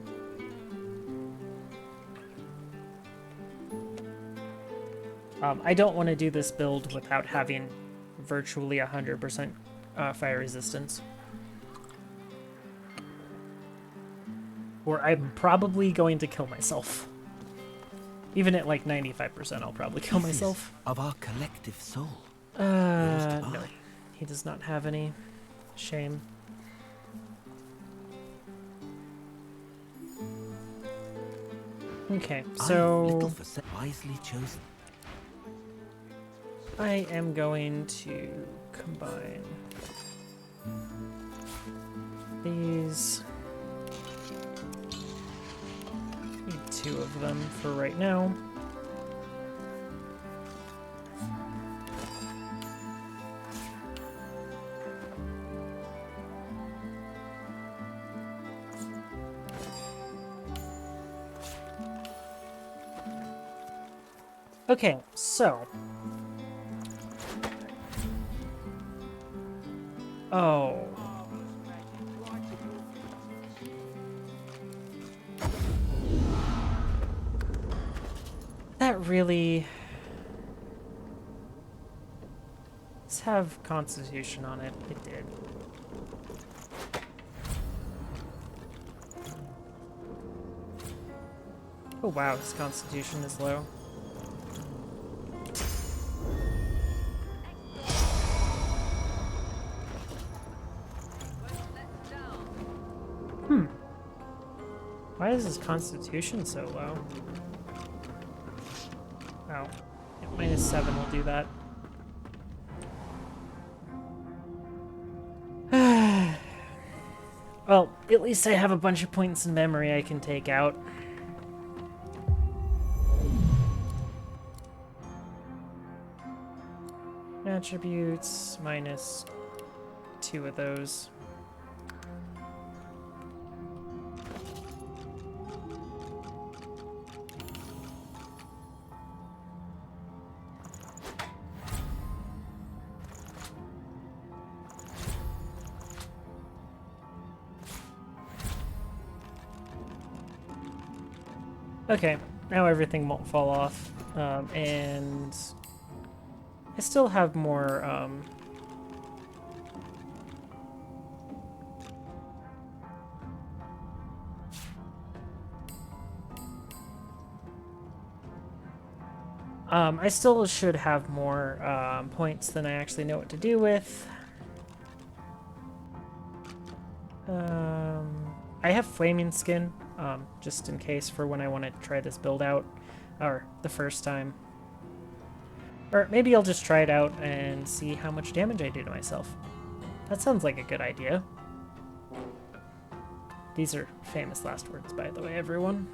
I don't want to do this build without having virtually 100% fire resistance. Or I'm probably going to kill myself. Even at like 95%, I'll probably kill myself. Of our collective soul. No. He does not have any. Shame. Okay, so Wisely chosen. I am going to combine these. Need 2 of them for right now. Okay, so. Oh. That really... Let's have Constitution on it. It did. Oh wow, his Constitution is low. Why is his constitution so low? Oh. Yeah, -7 will do that. Well, at least I have a bunch of points in memory I can take out. Attributes, -2 of those. Okay, now everything won't fall off, and I still have more, I still should have more points than I actually know what to do with. I have flaming skin, just in case for when I want to try this build out, or the first time. Or maybe I'll just try it out and see how much damage I do to myself. That sounds like a good idea. These are famous last words, by the way, everyone.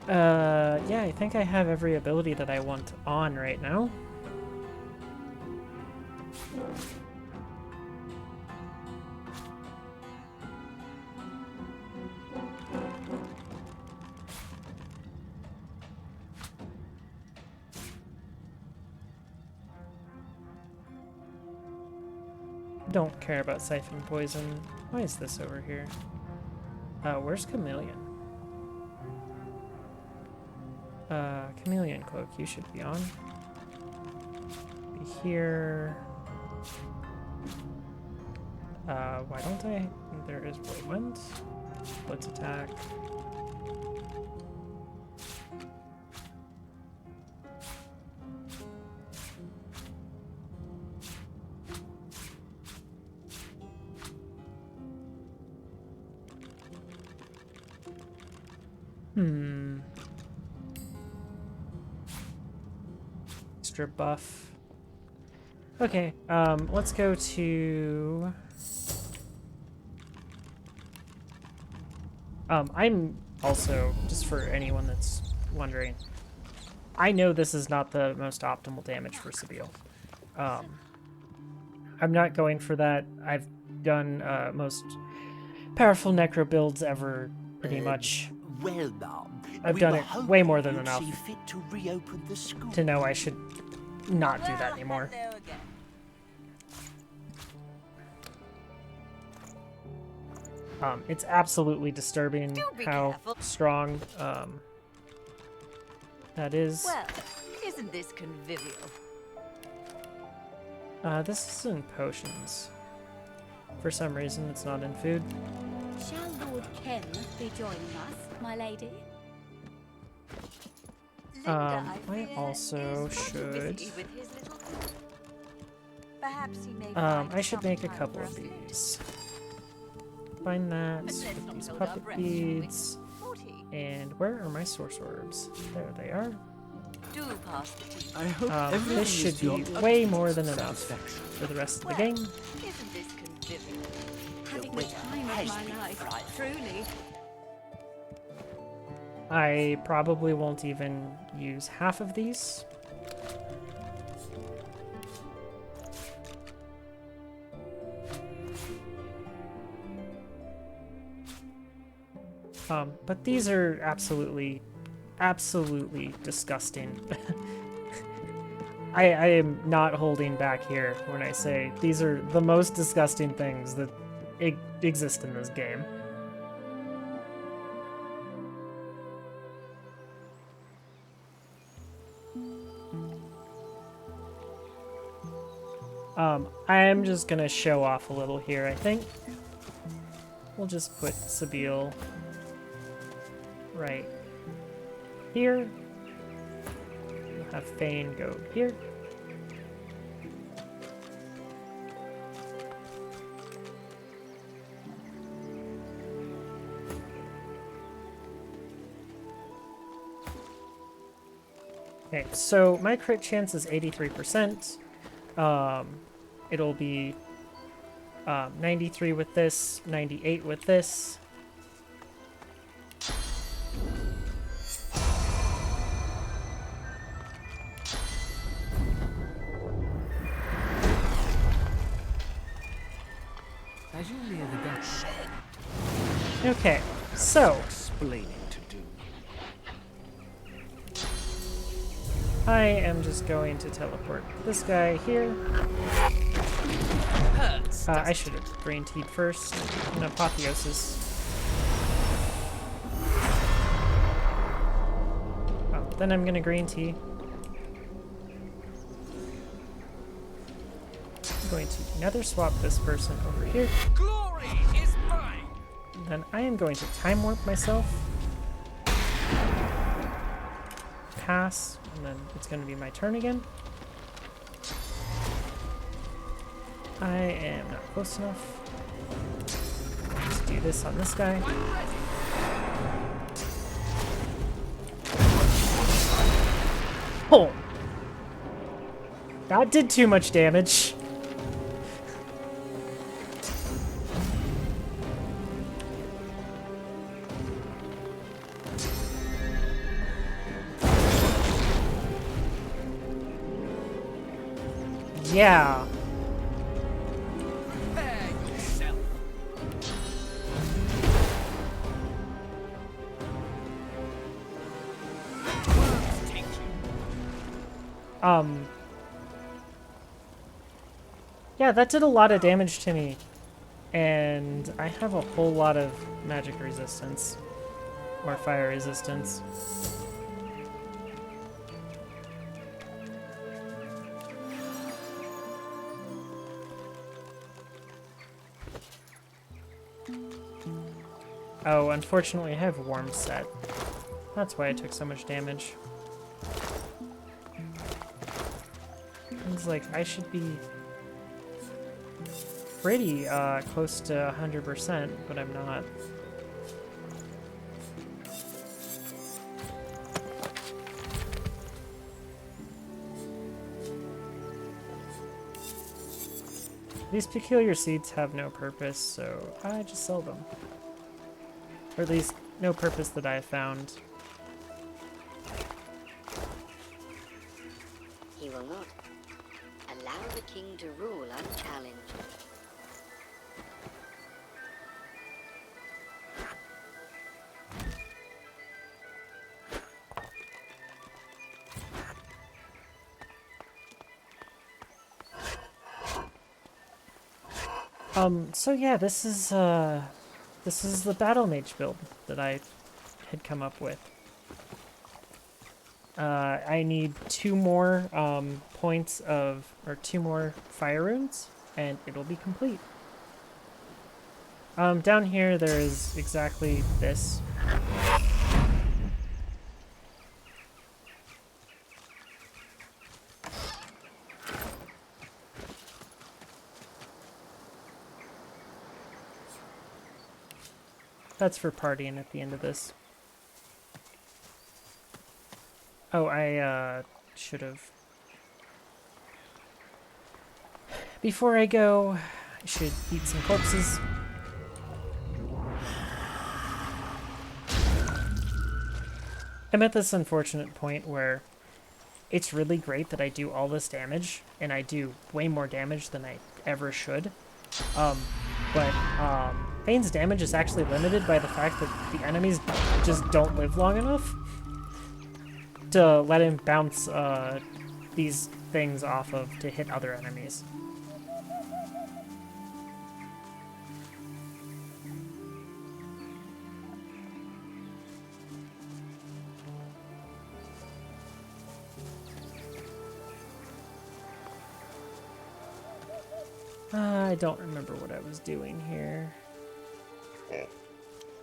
Yeah, I think I have every ability that I want on right now. Don't care about siphon poison. Why is this over here? Where's Chameleon? Chameleon cloak, you should be on. Be here. Why don't I? There is Whirlwind. Let's attack. Extra buff. Okay, let's go to... I'm also, just for anyone that's wondering, I know this is not the most optimal damage for Sabille. I'm not going for that. I've done most powerful necro builds ever, pretty much. Well, ma'am, I've done it way more than enough to know I should not do that anymore. It's absolutely disturbing how strong that is. Well, isn't this convivial? This is in potions. For some reason, it's not in food. Shall Lord Ken be joining us, my lady? I also should... I should make a couple of these. Find that with these puppet beads. And where are my source orbs? There they are. I hope this should be way more than enough for the rest of the game. Isn't this convivial? Having the time of my life, truly. I probably won't even use half of these. But these are absolutely disgusting. I am not holding back here when I say these are the most disgusting things that exist in this game. I'm just gonna show off a little here, I think. We'll just put Sabille right here. We'll have Fane go here. Okay, so my crit chance is 83%. It'll be 93 with this, 98 with this. As you near the guts. Okay, so Explaining to do. I am just going to teleport this guy here. I should have green teed first. An apotheosis. Oh, then I'm gonna green tea. I'm going to nether swap this person over here. Glory is mine. Then I am going to time warp myself. Pass, and then it's going to be my turn again. I am not close enough. Let's do this on this guy. Oh! That did too much damage. Yeah. Yeah, that did a lot of damage to me. And I have a whole lot of magic resistance. Or fire resistance. Oh, unfortunately I have Warm Set. That's why I took so much damage. It's like, I should be pretty close to 100%, but I'm not. These peculiar seeds have no purpose, so I just sell them. Or at least, no purpose that I have found. He will not allow the king to rule unchallenged. So yeah, this is the battle mage build that I had come up with. I need 2 more points of, or 2 more fire runes, and it'll be complete. Down here there is exactly this. That's for partying at the end of this. Oh, I should have. Before I go, I should eat some corpses. I'm at this unfortunate point where it's really great that I do all this damage, and I do way more damage than I ever should. But Fane's damage is actually limited by the fact that the enemies just don't live long enough to let him bounce these things off of to hit other enemies. I don't remember what I was doing here.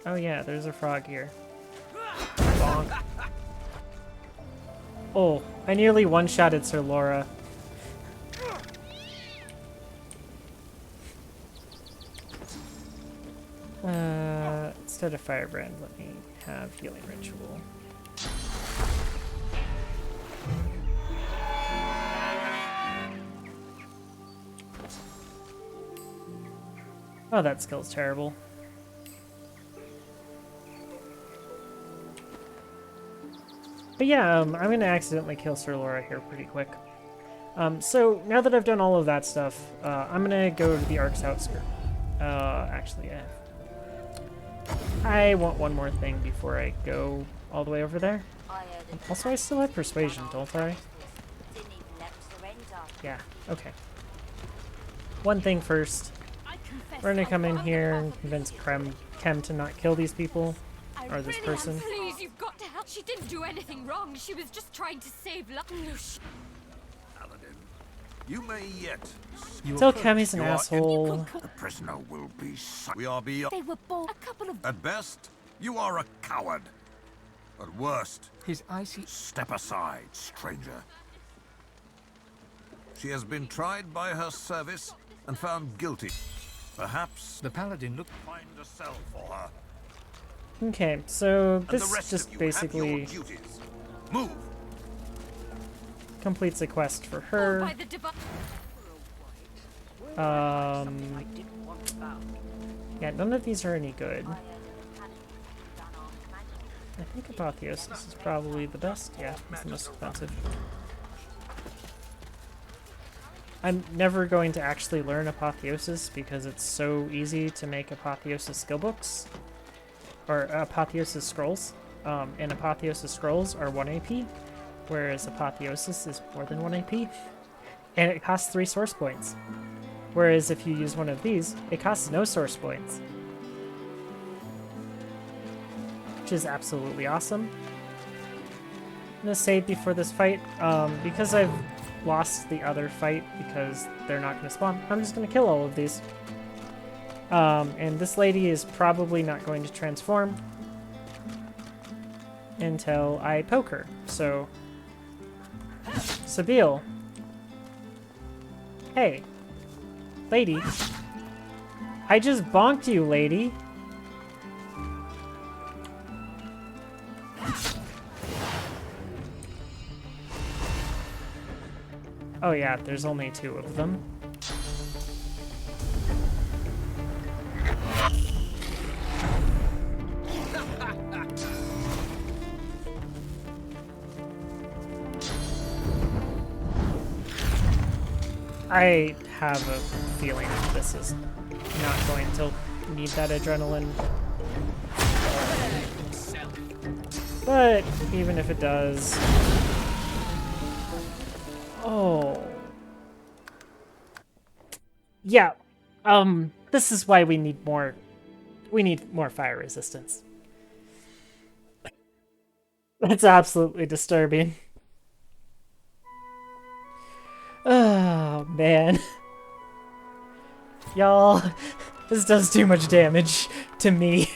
Oh yeah, there's a frog here. Bonk. Oh, I nearly one-shotted Sir Laura. Instead of Firebrand, let me have Healing Ritual. Oh, that skill's terrible. But yeah, I'm going to accidentally kill Sir Laura here pretty quick. So now that I've done all of that stuff, I'm going to go to the Ark's outskirts. Actually, I want one more thing before I go all the way over there. Also, I still have Persuasion, don't I? Yeah, okay. One thing first. We're going to come in here and convince Kem to not kill these people. Or this person. Please, you've got to help. She didn't do anything wrong. She was just trying to save life. Paladin, you may yet. Tell Kem he's an asshole. The prisoner will be. We are beyond. They were both a couple of. At best, you are a coward. At worst, his icy. Step aside, stranger. She has been tried by her service and found guilty. Perhaps the paladin looked. Find a cell for her. Okay, so this just basically move. completes a quest for her. Yeah, none of these are any good. I think Apotheosis is probably the best. Yeah, it's the most expensive. I'm never going to actually learn Apotheosis because it's so easy to make Apotheosis skill books. Or Apotheosis scrolls. And Apotheosis scrolls are 1 AP, whereas Apotheosis is more than 1 AP. And it costs 3 source points. Whereas if you use one of these, it costs no source points. Which is absolutely awesome. I'm gonna save before this fight, because I've lost the other fight because they're not gonna spawn, I'm just gonna kill all of these. And this lady is probably not going to transform until I poke her. So, Sabile. Hey, lady. I just bonked you, lady. Oh yeah, there's only 2 of them. I have a feeling this is not going to need that adrenaline. But even if it does... Oh. Yeah. This is why we need more fire resistance. That's absolutely disturbing. Oh, man. Y'all, this does too much damage to me.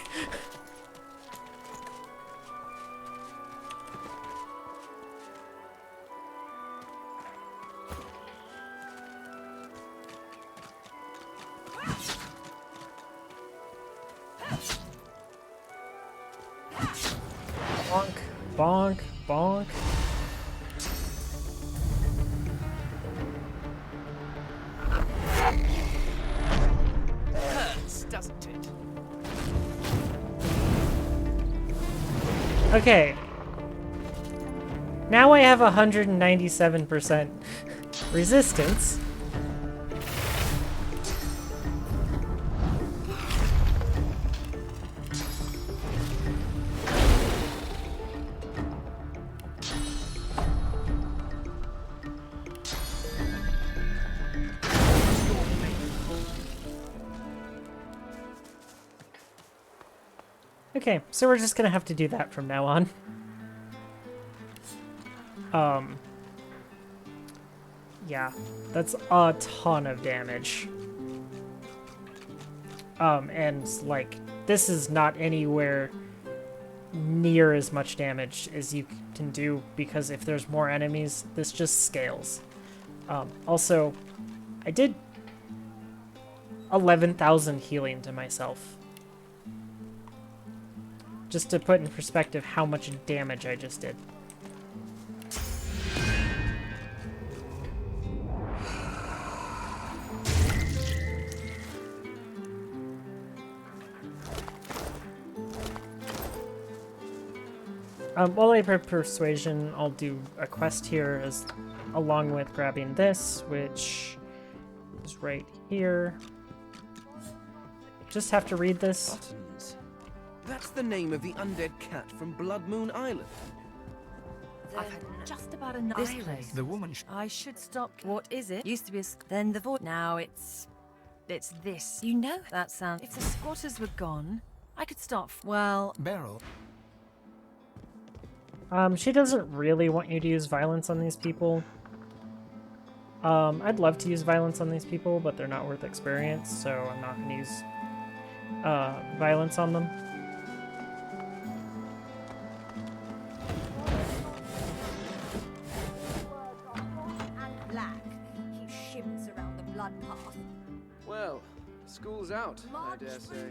Bonk, bonk, bonk. Hurts, doesn't it? Okay. Now I have 197% resistance. Okay, so we're just gonna have to do that from now on. Yeah, that's a ton of damage. And like, this is not anywhere near as much damage as you can do, because if there's more enemies, this just scales. Also, I did 11,000 healing to myself. Just to put in perspective how much damage I just did. While I prep persuasion, I'll do a quest here along with grabbing this, which is right here. Just have to read this. Buttons. That's the name of the undead cat from Blood Moon Island. I've had just about enough. This place. The woman. I should stop. What is it? Used to be a. Then the void. Now it's this. You know that sound. If the squatters were gone, I could start. Well, Beryl. She doesn't really want you to use violence on these people. I'd love to use violence on these people, but they're not worth experience, so I'm not going to use violence on them. And black. He shimmers around the blood path. Well, school's out, I dare say.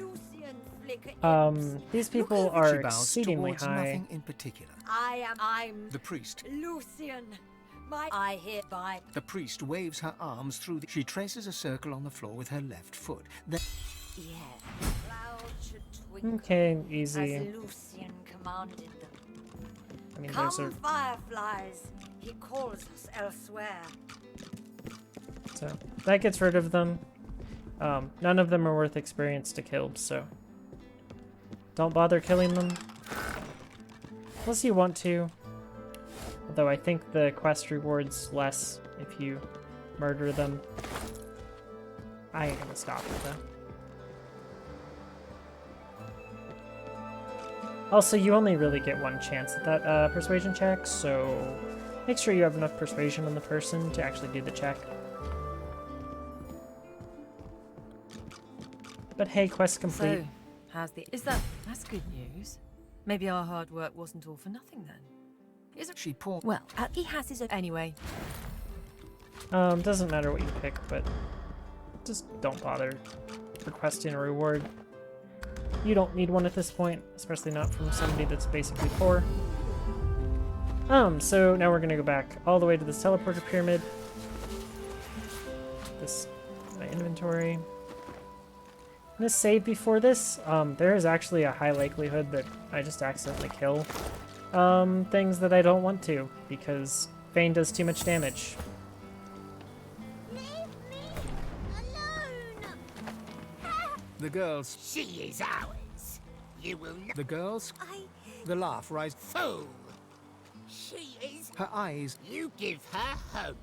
These people are She bows exceedingly towards high. nothing in particular. I'm The priest. Lucian. I hereby. The priest waves her arms through the... She traces a circle on the floor with her left foot. Then... Yeah. Cloud should twinkle. Okay, easy. As Lucian commanded them. I mean, Come, those are... fireflies. He calls us elsewhere. So, that gets rid of them. None of them are worth experience to kill, so... Don't bother killing them. Unless you want to. Although I think the quest rewards less if you murder them. I ain't gonna stop it though. Also, you only really get one chance at that persuasion check, so make sure you have enough persuasion on the person to actually do the check. But hey, quest complete. So, how's the... That's good news. Maybe our hard work wasn't all for nothing then. Isn't she poor? Well, he has his own... Anyway. Doesn't matter what you pick, but just don't bother requesting a reward. You don't need one at this point, especially not from somebody that's basically poor. So now we're gonna go back all the way to this teleporter pyramid. This, my inventory. I'm gonna save before this. There is actually a high likelihood that I just accidentally kill things that I don't want to, because Fane does too much damage. The girls. She is ours. You will not. The girls. The laugh rise. Fool. She is. Her eyes. You give her hope.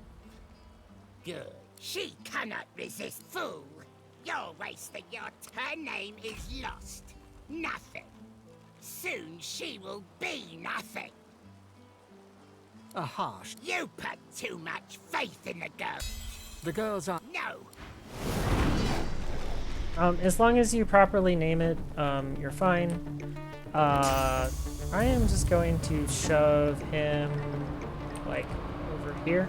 Good. She cannot resist. Fool. You're wasting your. Her name is lost. Nothing. Soon she will be nothing. A harsh. You put too much faith in the girl. The girls are. No. As long as you properly name it, you're fine. I am just going to shove him, like, over here.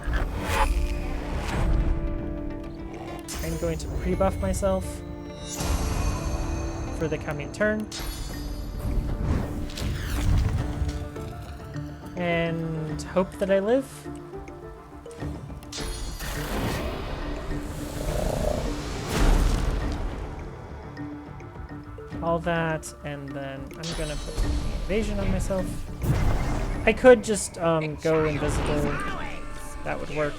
I'm going to pre-buff myself for the coming turn. And hope that I live. All that, and then I'm gonna put the evasion on myself. I could just go invisible. That would work.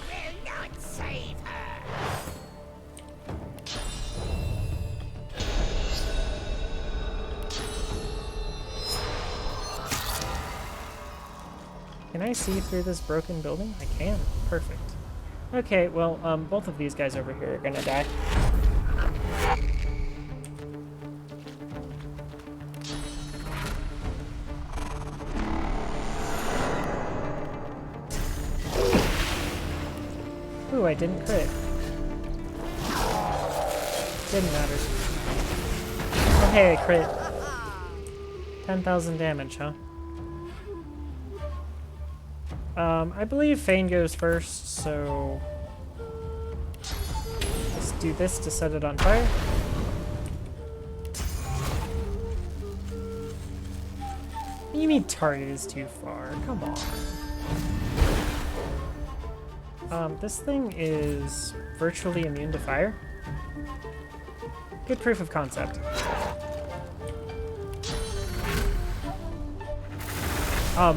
Can I see through this broken building? I can. Perfect. Okay, well, both of these guys over here are gonna die. Ooh, I didn't crit. Didn't matter. Oh, hey, I crit. 10,000 damage, huh? I believe Fane goes first, so let's do this to set it on fire. You mean target is too far? Come on. This thing is virtually immune to fire. Good proof of concept. I'm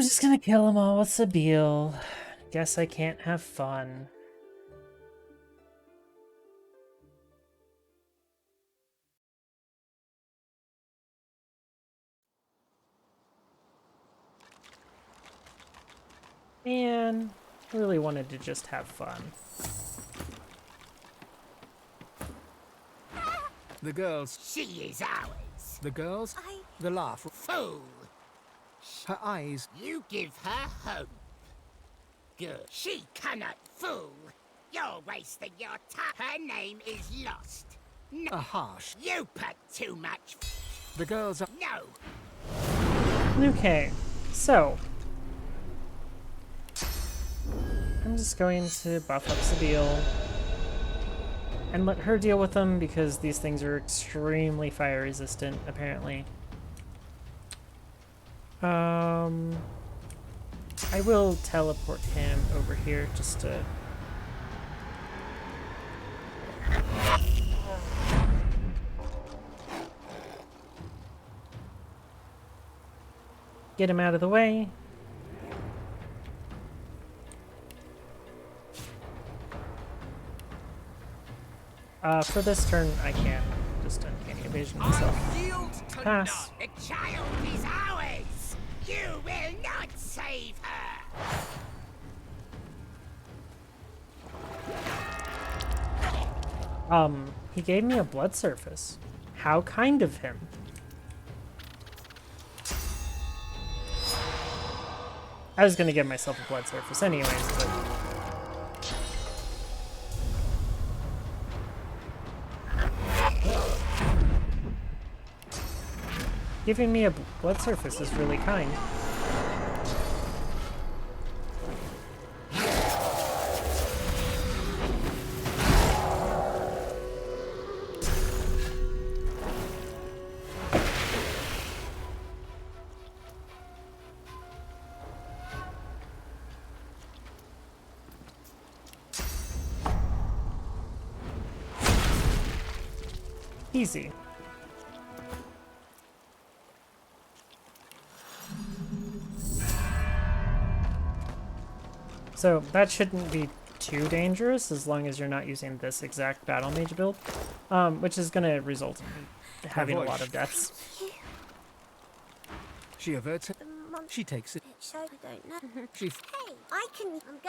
just gonna kill them all with Sabine. Guess I can't have fun. Man, I really wanted to just have fun. The girls. She is ours. The girls. The laugh. Fool. Her eyes. You give her hope. Good. She cannot fool. You're wasting your time. Her name is lost. No. A harsh. You put too much. The girls are. No. Okay, so I'm just going to buff up Sabine and let her deal with them because these things are extremely fire resistant, apparently. I will teleport him over here just to... get him out of the way. For this turn, I can't just uncanny evasion myself. Pass. The child is ours. You will not save her. He gave me a blood surface. How kind of him. I was gonna give myself a blood surface anyways, but... giving me a blood surface is really kind. Easy. So that shouldn't be too dangerous as long as you're not using this exact battle mage build, which is going to result in having a lot of deaths. She averts it. She takes it. So I don't know. She. Hey, I can. I'm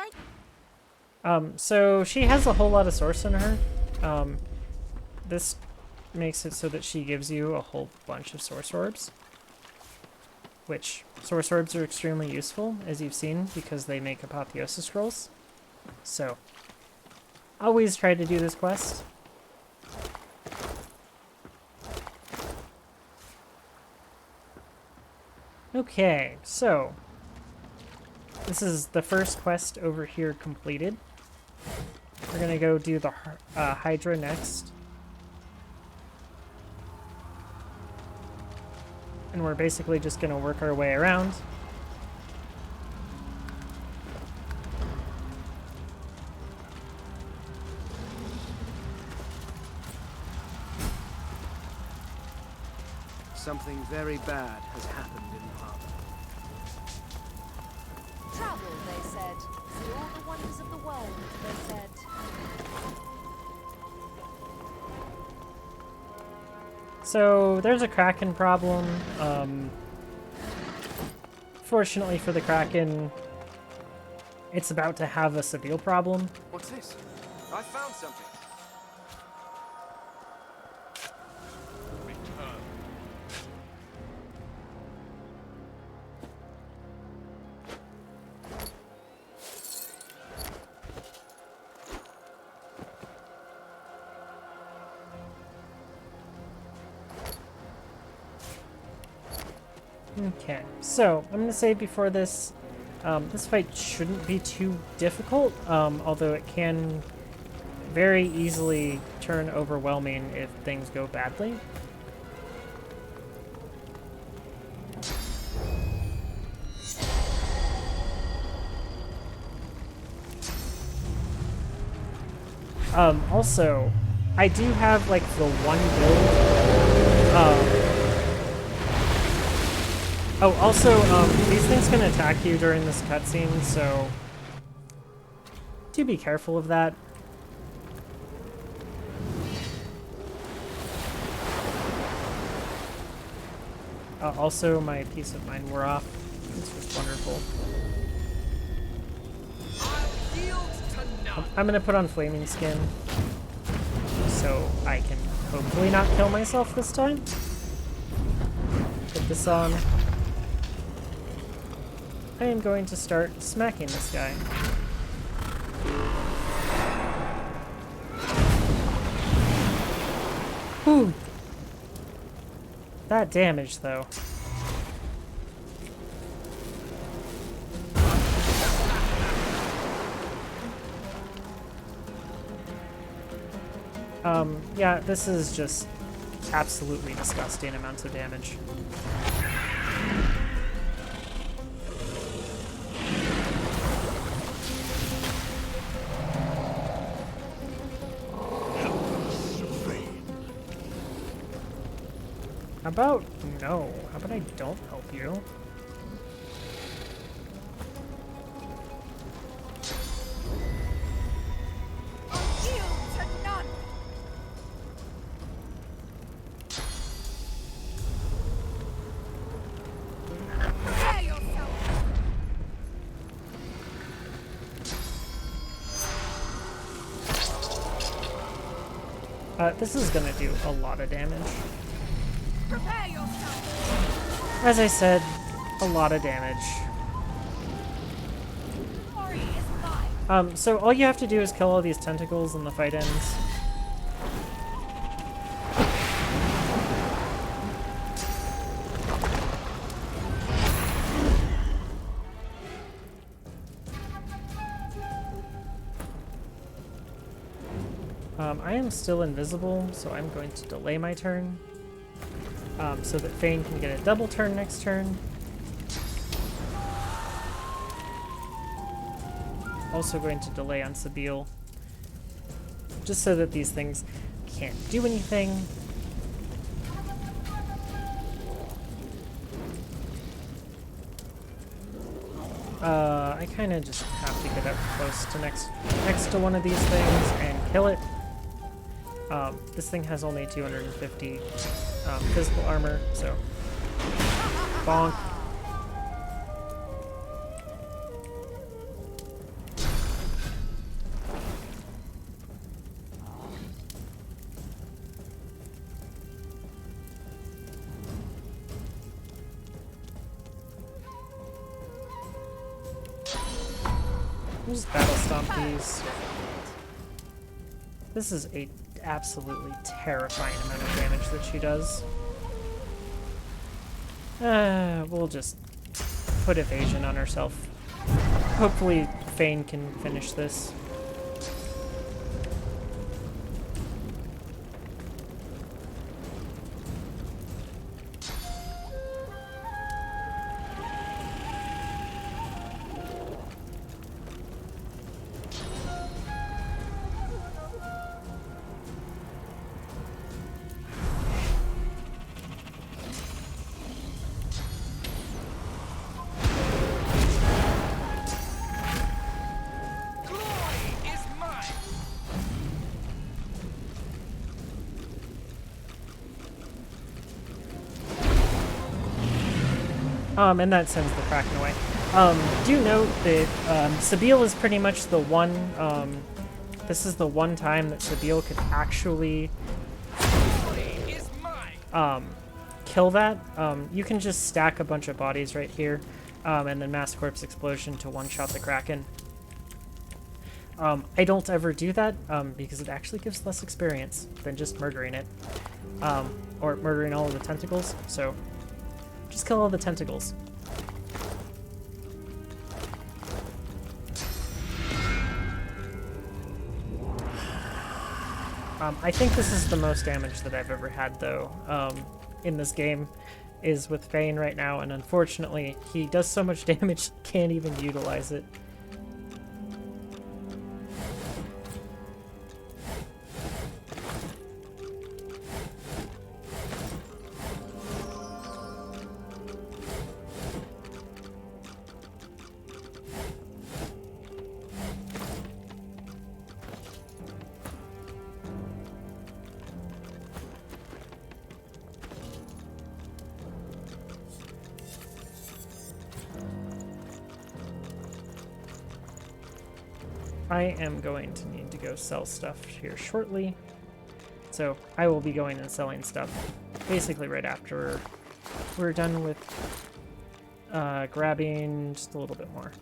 going. So she has a whole lot of source in her. This makes it so that she gives you a whole bunch of source orbs, which source orbs are extremely useful, as you've seen, because they make apotheosis scrolls. So always try to do this quest. Okay, so this is the first quest over here completed. We're gonna go do the Hydra next. And we're basically just gonna work our way around. Something very bad has happened in the harbor. Travel, they said. See all the wonders of the world, they said. So there's a Kraken problem. Fortunately for the Kraken, it's about to have a Sabine problem. What's this? I found something. Okay, so I'm gonna say before this, This fight shouldn't be too difficult, although it can very easily turn overwhelming if things go badly. Also, I do have, like, the one build. Oh, also, these things can attack you during this cutscene, so do be careful of that. Also, my peace of mind wore off. This was wonderful. I'm gonna put on Flaming Skin, so I can hopefully not kill myself this time. Put this on. I am going to start smacking this guy. Whew. That damage, though. Yeah, this is just absolutely disgusting amounts of damage. How about no? How about I don't help you? This is gonna do a lot of damage. As I said, a lot of damage. So all you have to do is kill all these tentacles and the fight ends. I am still invisible, so I'm going to delay my turn, so that Fane can get a double turn next turn. Also going to delay on Sabile, just so that these things can't do anything. I kind of just have to get up close to next to one of these things and kill it. This thing has only 250 physical armor, so bonk. We'll just battle stomp these. This is a absolutely terrifying amount of damage that she does. We'll just put evasion on herself. Hopefully Fane can finish this. And that sends the Kraken away. Do note that Sabile is pretty much the one, this is the one time that Sabile could actually kill that. You can just stack a bunch of bodies right here, and then Mass Corpse Explosion to one-shot the Kraken. I don't ever do that, because it actually gives less experience than just murdering it, or murdering all of the tentacles, so just kill all the tentacles. I think this is the most damage that I've ever had, though, in this game, is with Fane right now, and unfortunately, he does so much damage, can't even utilize it. I am going to need to go sell stuff here shortly, so I will be going and selling stuff basically right after we're done with grabbing just a little bit more.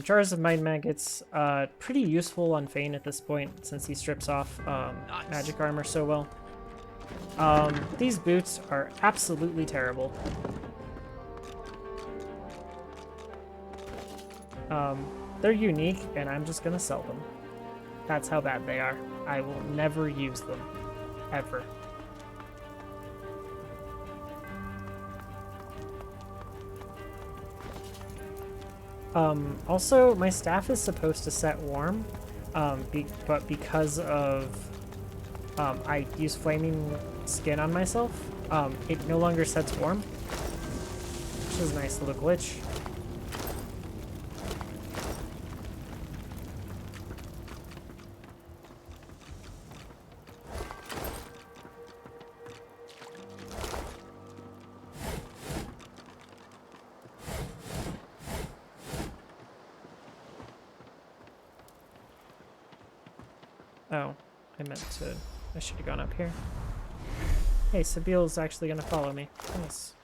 Jars of Mind Maggots, pretty useful on Fane at this point since he strips off magic armor so well. These boots are absolutely terrible. They're unique, and I'm just gonna sell them. That's how bad they are. I will never use them. Ever. Also, my staff is supposed to set warm, but because of I use flaming skin on myself, it no longer sets warm, which is a nice little glitch. Oh, I should have gone up here. Hey, Sabiel's actually gonna follow me. Nice.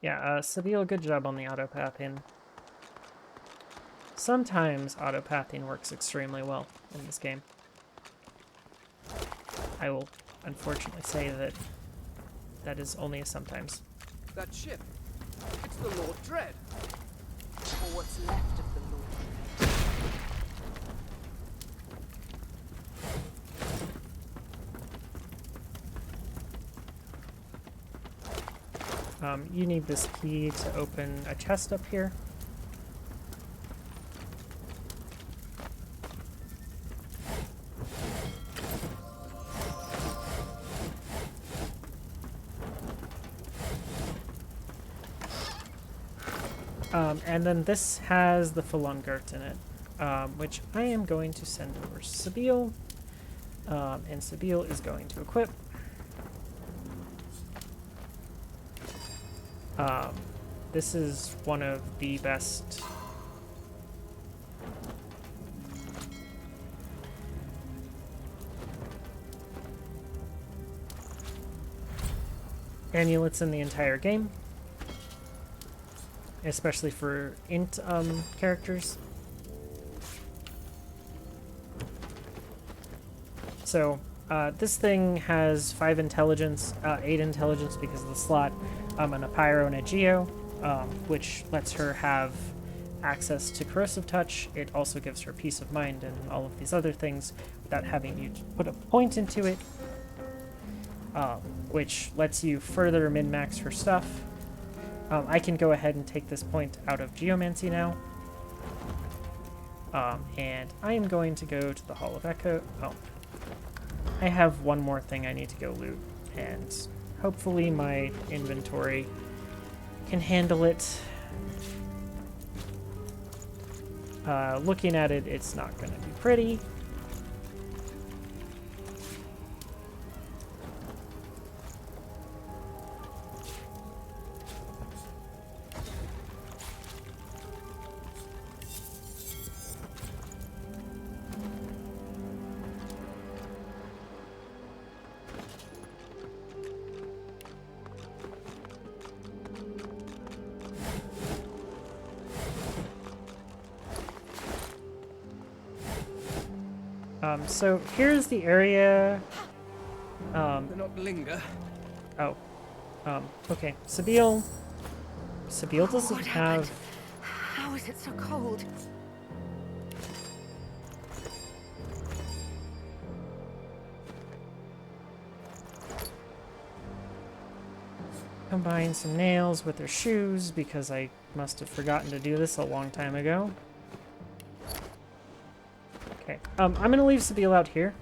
Yeah, Sabiel, good job on the autopathing. Sometimes autopathing works extremely well in this game. I will unfortunately say that that is only a sometimes. That ship. It's the Lord Dread. Or what's left of the Lord. You need this key to open a chest up here. And then this has the Falungart in it, which I am going to send over Sabiel, and Sabiel is going to equip. This is one of the best amulets in the entire game, especially for int characters. So this thing has 5 intelligence, 8 intelligence because of the slot, and a pyro and a geo, which lets her have access to corrosive touch. It also gives her peace of mind and all of these other things without having you put a point into it, which lets you further min-max her stuff. I can go ahead and take this point out of Geomancy now. And I am going to go to the Hall of Echo. Oh, I have one more thing I need to go loot, and hopefully my inventory can handle it. Looking at it, it's not going to be pretty. So here's the area. Do not linger. Oh. Okay. Sabine doesn't What have... happened? How is it so cold? Combine some nails with her shoes because I must have forgotten to do this a long time ago. Okay. I'm gonna leave Sabine out here.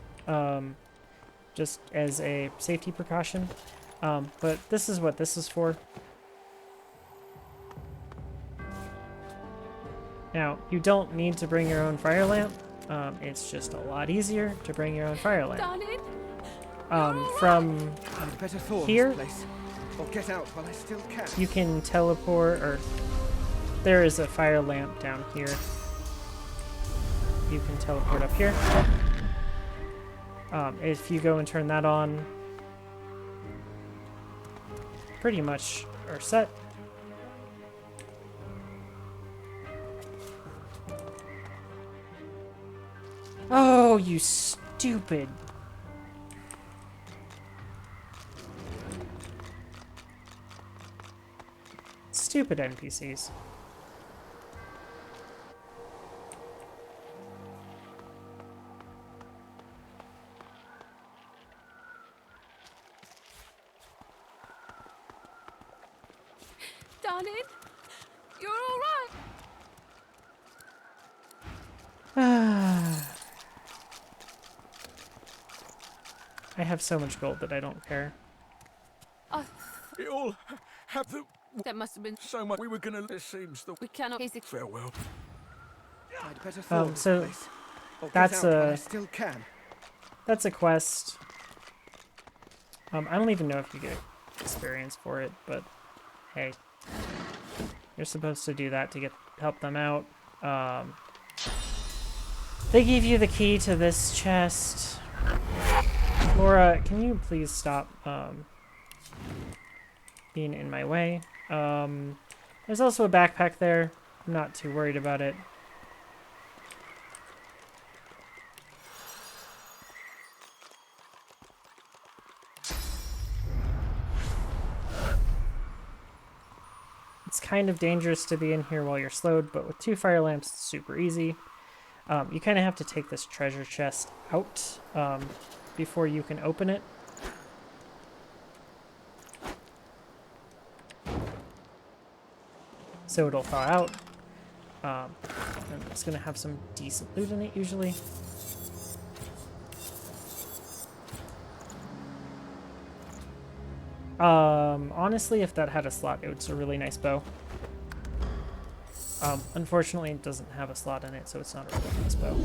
Just as a safety precaution. But this is what this is for. Now, you don't need to bring your own fire lamp. It's just a lot easier to bring your own fire lamp. From Better thaw here, this place, or get out while I still can. you can teleport, or there is a fire lamp down here. You can teleport up here. If you go and turn that on, pretty much are set. Oh, you stupid. Stupid NPCs. Darling, you're all right. I have so much gold that I don't care. It all have the... That must have been so much. We were gonna... This seems the... We cannot. Farewell. I'd better thaw this So place, or get that's out while I a still can. that's a quest. I don't even know if you get experience for it, but hey, you're supposed to do that to help them out. They give you the key to this chest. Laura, can you please stop being in my way? There's also a backpack there. I'm not too worried about it. It's kind of dangerous to be in here while you're slowed, but with 2 fire lamps, it's super easy. You kind of have to take this treasure chest out before you can open it. So it'll thaw out. And it's going to have some decent loot in it, usually. Honestly, if that had a slot, it's a really nice bow. Unfortunately, it doesn't have a slot in it, so it's not a really nice bow.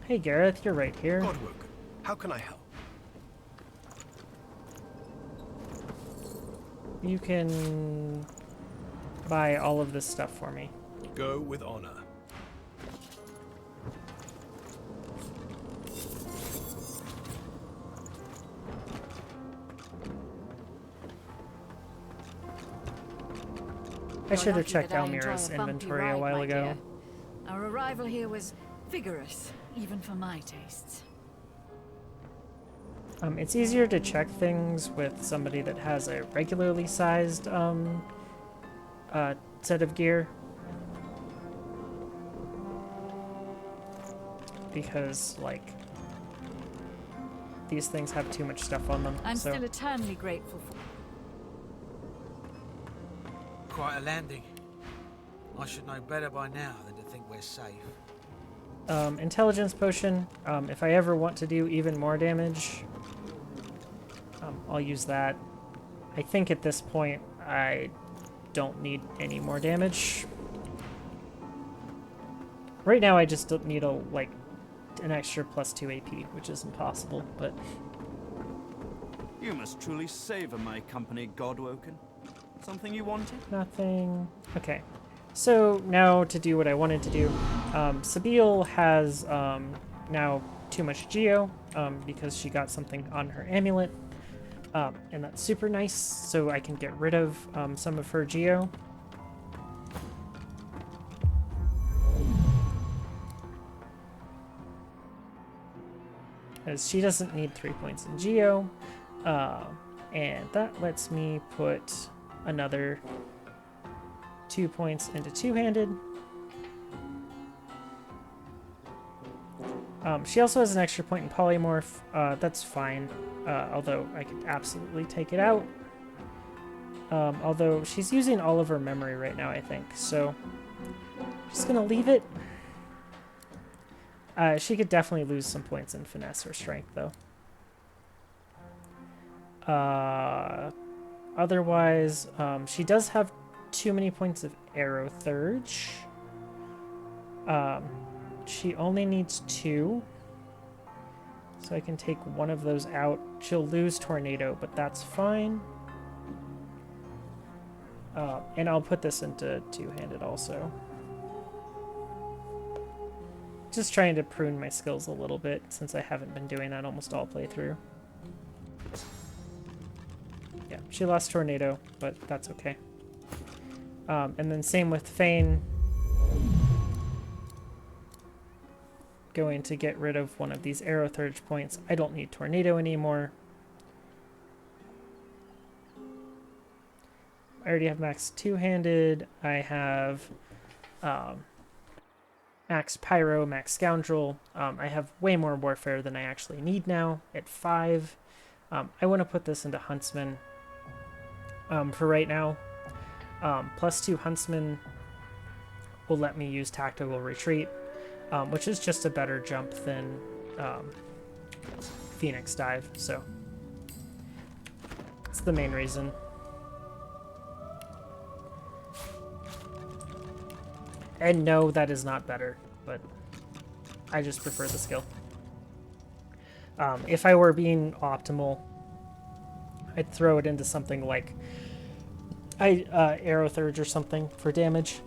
Hey, Gareth, you're right here. Godwoken, how can I help? You can buy all of this stuff for me. Go with honor. I should have checked Almira's inventory a while ago. Our arrival here was vigorous, even for my tastes. It's easier to check things with somebody that has a regularly sized set of gear. Because, like, these things have too much stuff on them. I'm so. still eternally grateful for... Quite a landing. I should know better by now than to think we're safe. Intelligence potion. If I ever want to do even more damage, I'll use that. I think at this point I don't need any more damage. Right now I just don't need an extra +2 AP, which is impossible, but... You must truly savor my company, Godwoken. Something you wanted? Nothing. Okay. So now to do what I wanted to do. Sabine has now too much geo because she got something on her amulet. And that's super nice, so I can get rid of some of her geo. because she doesn't need 3 points in Geo. And that lets me put another 2 points into two-handed. She also has an extra point in polymorph. That's fine, although I could absolutely take it out. Although she's using all of her memory right now, I think, so just gonna leave it. She could definitely lose some points in finesse or strength, though. Otherwise, she does have too many points of arrow thurge. She only needs 2, so I can take one of those out. She'll lose tornado, but that's fine. And I'll put this into two-handed also. Just trying to prune my skills a little bit, since I haven't been doing that almost all playthrough. Yeah, she lost tornado, but that's okay. And then same with Fane. Going to get rid of one of these arrow thurge points. I don't need tornado anymore. I already have max two-handed. I have max pyro, max scoundrel. I have way more warfare than I actually need now at 5. I want to put this into huntsman for right now. +2 huntsman will let me use tactical retreat, which is just a better jump than Phoenix dive, so it's the main reason. And no, that is not better, but I just prefer the skill. If I were being optimal, I'd throw it into something like arrow thurge or something for damage.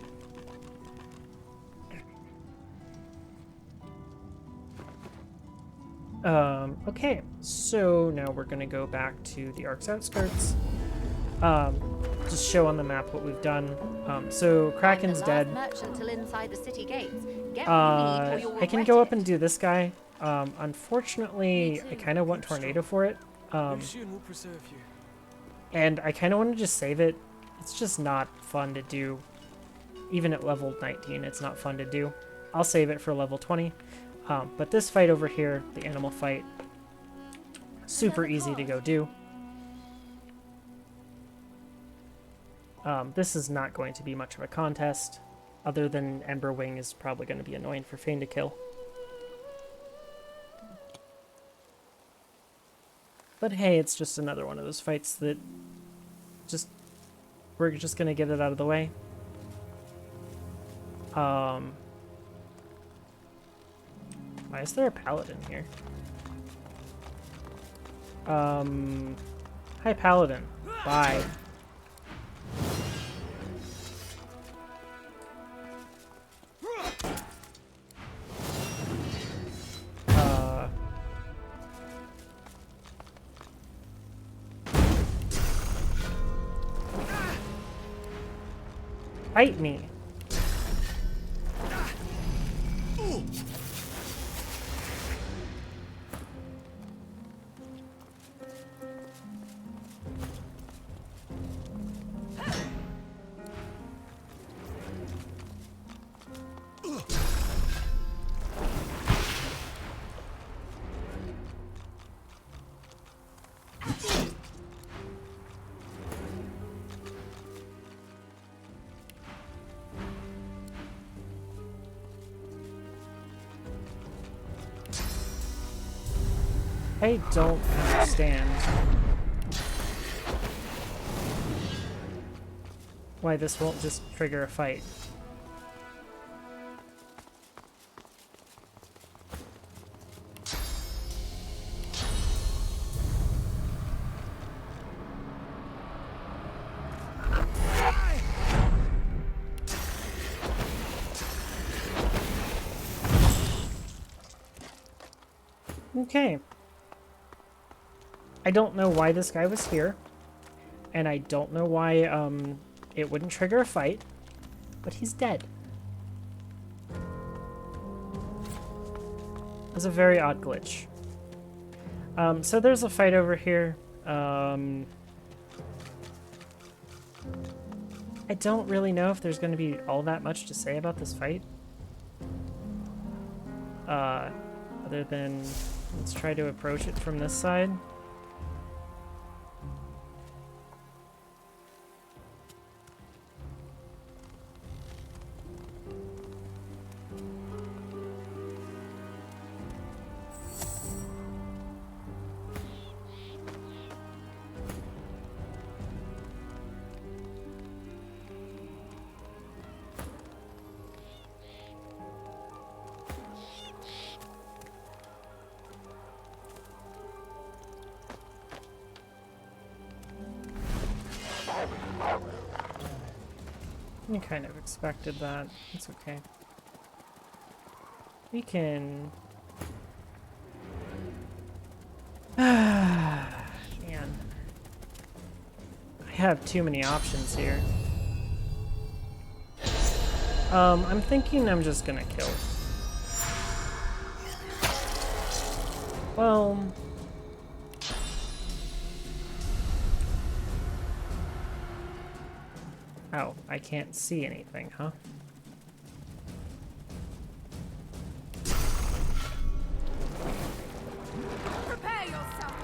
Okay, so now we're gonna go back to the Ark's outskirts. Just show on the map what we've done. So Kraken's dead. I can go up and do this guy. Unfortunately, I kind of want tornado for it. And I kind of want to just save it. It's just not fun to do. Even at level 19, it's not fun to do. I'll save it for level 20. But this fight over here, the animal fight, super easy to go do. This is not going to be much of a contest, other than Emberwing is probably going to be annoying for Fane to kill. But hey, it's just another one of those fights that we're just going to get it out of the way. Why is there a paladin here? Hi, paladin. Bye. Fight me. I don't understand why this won't just trigger a fight. Okay. I don't know why this guy was here, and I don't know why it wouldn't trigger a fight, but he's dead. It was a very odd glitch. So there's a fight over here. I don't really know if there's going to be all that much to say about this fight. Other than let's try to approach it from this side. I kind of expected that. It's okay. We can... Man. I have too many options here. I'm thinking I'm just gonna kill. Well... Oh, I can't see anything, huh? Prepare yourself.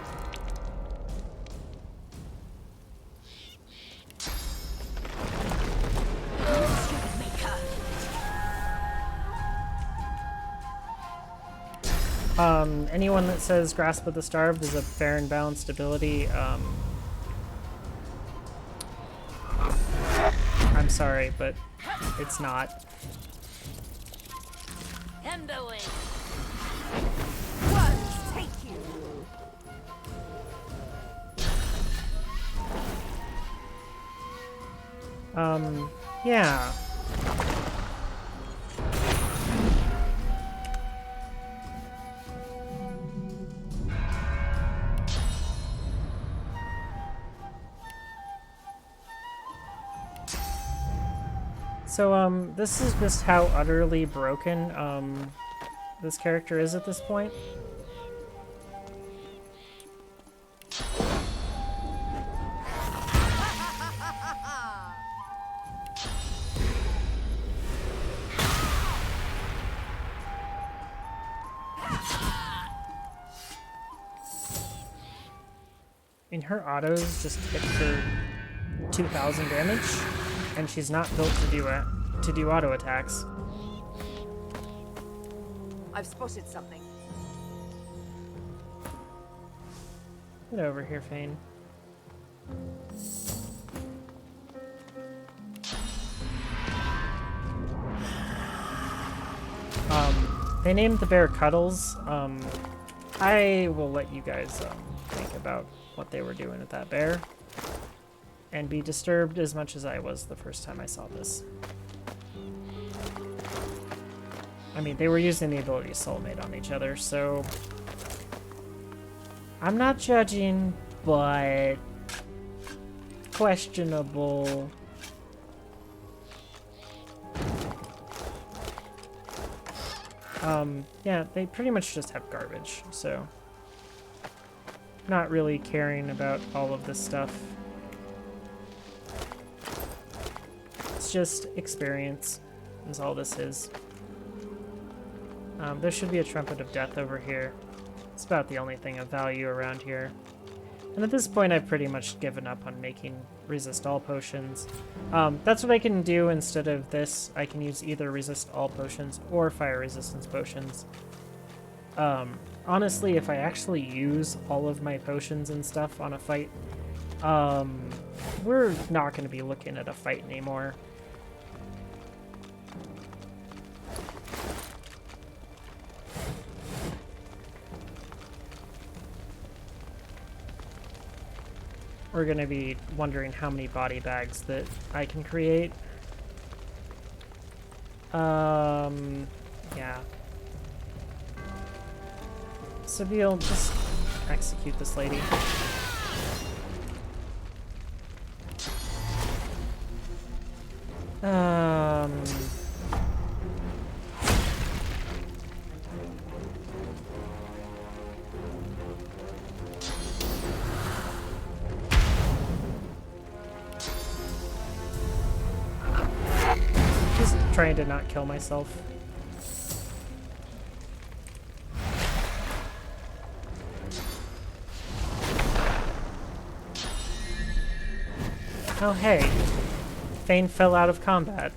Anyone that says Grasp of the Starved is a fair and balanced ability, I'm sorry, but it's not. Emberwing. Words take you. Yeah. So, this is just how utterly broken, this character is at this point. And her autos just hit for 2,000 damage, and she's not built to do auto attacks. I've spotted something. Get over here, Fane. They named the bear Cuddles. I will let you guys think about what they were doing with that bear and be disturbed as much as I was the first time I saw this. I mean, they were using the ability Soulmate on each other, so I'm not judging, but questionable. Yeah, they pretty much just have garbage, so not really caring about all of this stuff. It's just experience, is all this is. There should be a Trumpet of Death over here. It's about the only thing of value around here. And at this point, I've pretty much given up on making resist all potions. That's what I can do instead of this. I can use either resist all potions or fire resistance potions. Honestly, if I actually use all of my potions and stuff on a fight, we're not going to be looking at a fight anymore. We're going to be wondering how many body bags that I can create. Yeah. Seville, just execute this lady. trying to not kill myself. Oh hey, Thane fell out of combat.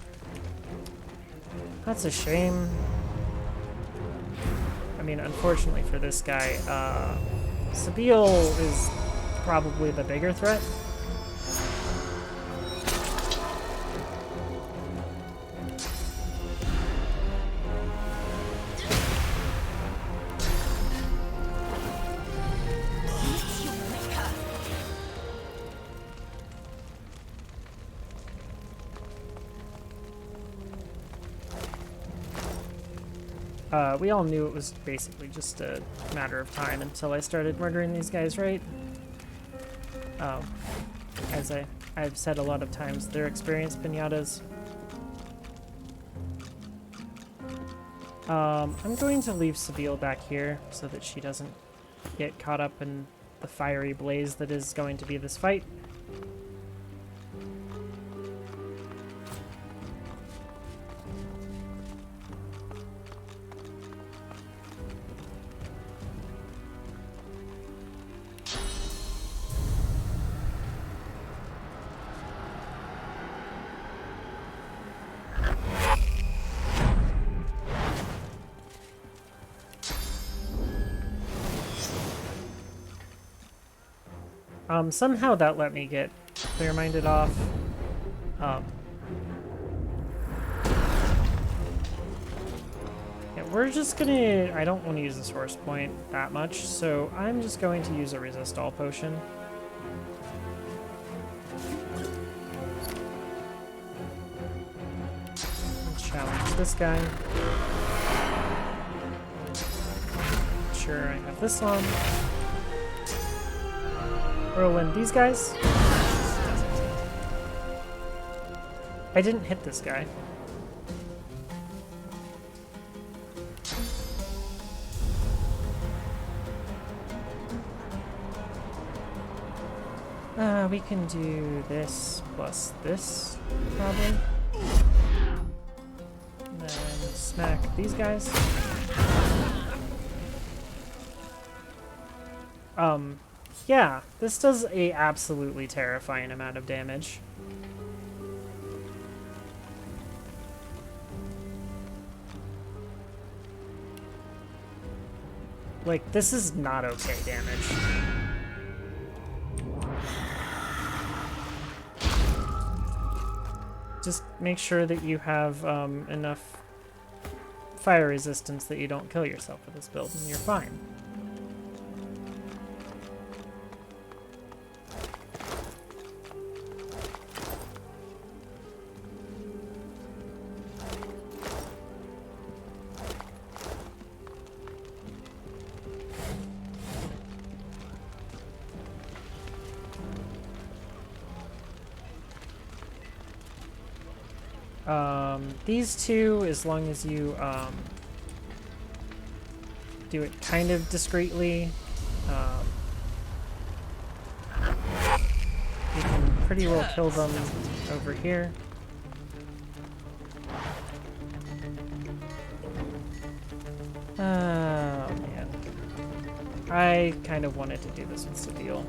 That's a shame. I mean, unfortunately for this guy, Sabille is probably the bigger threat. We all knew it was basically just a matter of time until I started murdering these guys, right? As I've said a lot of times, they're experienced pinatas. I'm going to leave Sabille back here so that she doesn't get caught up in the fiery blaze that is going to be this fight. Somehow that let me get clear-minded off. Yeah, we're just gonna... I don't want to use the source point that much, so I'm just going to use a resist all potion. Challenge this guy. Sure, I have this one. Roll in these guys. I didn't hit this guy. We can do this plus this, probably. And then smack these guys. Yeah, this does a absolutely terrifying amount of damage. Like, this is not okay damage. Just make sure that you have enough fire resistance that you don't kill yourself with this build, and you're fine. These two, as long as you do it kind of discreetly, you can pretty well kill them over here. Oh man. I kind of wanted to do this with Sabille.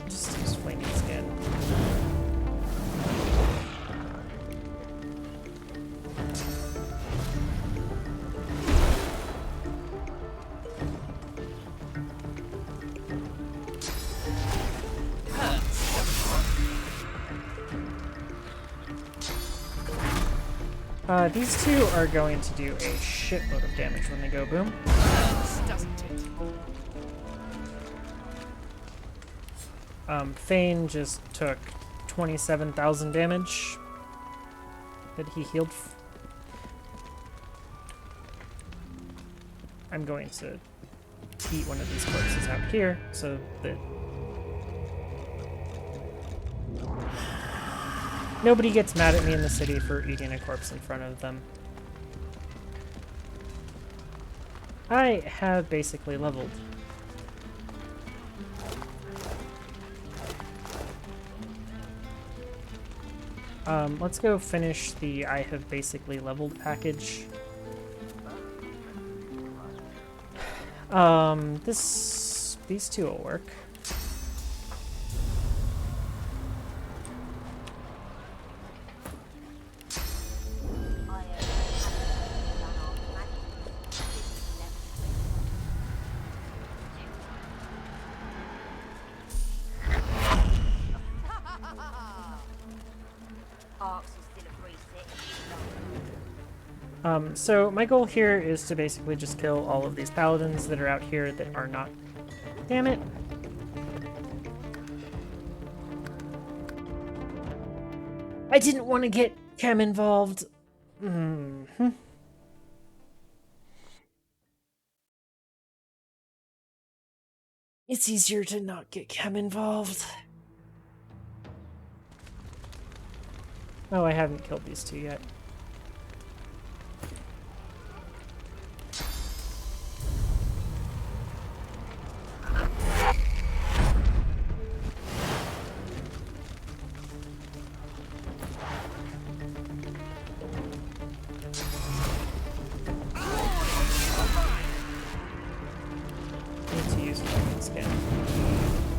Just use Flaming Skin. These two are going to do a shitload of damage when they go boom. Thane just took 27,000 damage that he healed. I'm going to eat one of these corpses out here so that nobody gets mad at me in the city for eating a corpse in front of them. I have basically leveled. Let's go finish the I have basically leveled package. These two will work. So my goal here is to basically just kill all of these paladins that are out here that are not... Damn it! I didn't want to get Chem involved. It's easier to not get Chem involved. Oh, I haven't killed these two yet.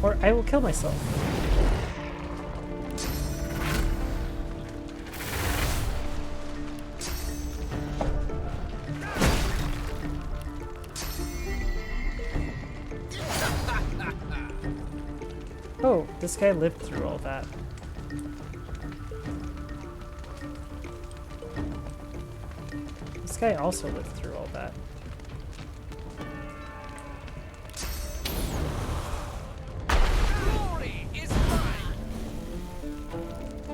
Or I will kill myself. Oh, this guy lived through all that. This guy also lived through all that.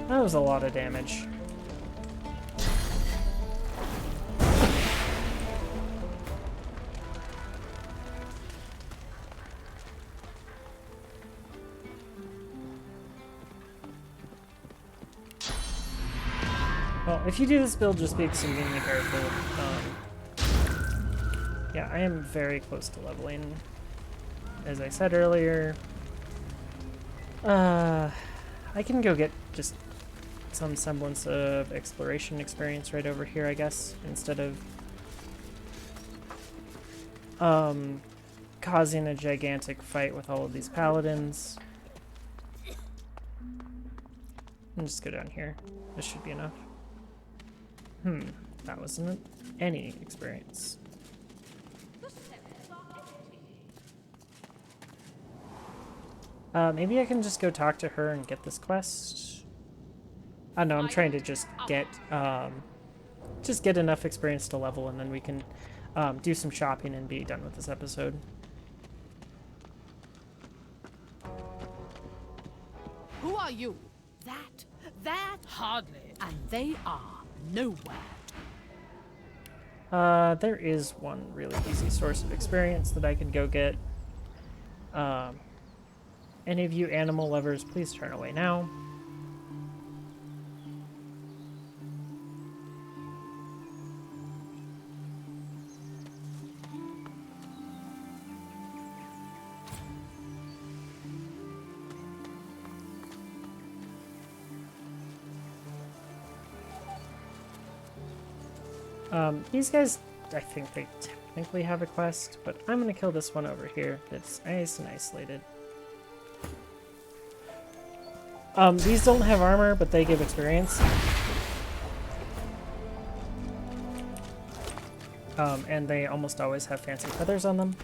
That was a lot of damage. Well, if you do this build, just be exceedingly careful. Yeah, I am very close to leveling. As I said earlier, I can go get just some semblance of exploration experience right over here, I guess, instead of causing a gigantic fight with all of these paladins. And just go down here. This should be enough. That wasn't any experience. Maybe I can just go talk to her and get this quest. I don't know, I'm trying to just get enough experience to level, and then we can do some shopping and be done with this episode. Who are you? That hardly, and they are nowhere. There is one really easy source of experience that I can go get. Any of you animal lovers, please turn away now. These guys, I think they technically have a quest, but I'm gonna kill this one over here that's nice and isolated. These don't have armor, but they give experience. And they almost always have fancy feathers on them.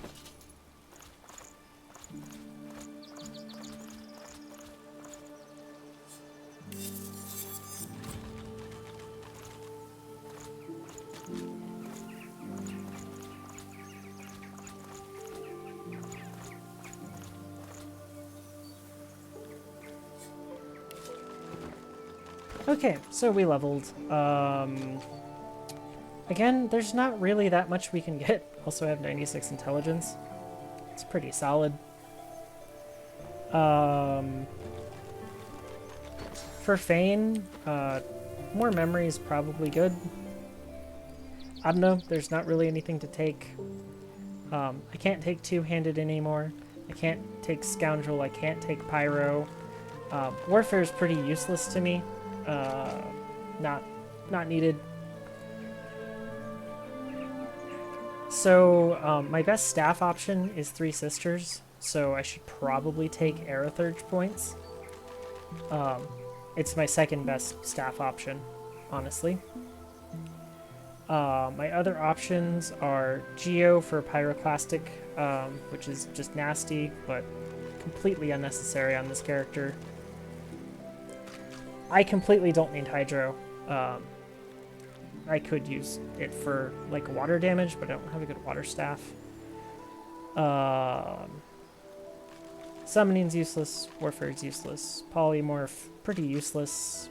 Okay, so we leveled. Again, there's not really that much we can get. Also have 96 intelligence. It's pretty solid. For Fane, more memory is probably good. I don't know, there's not really anything to take. I can't take two-handed anymore. I can't take Scoundrel, I can't take Pyro. Warfare is pretty useless to me. Not needed. So, my best staff option is Three Sisters, so I should probably take Aerithurge points. It's my second best staff option, honestly. My other options are Geo for Pyroclastic, which is just nasty, but completely unnecessary on this character. I completely don't need Hydro. I could use it for, like, water damage, but I don't have a good water staff. Summoning's useless. Warfare's useless. Polymorph, pretty useless.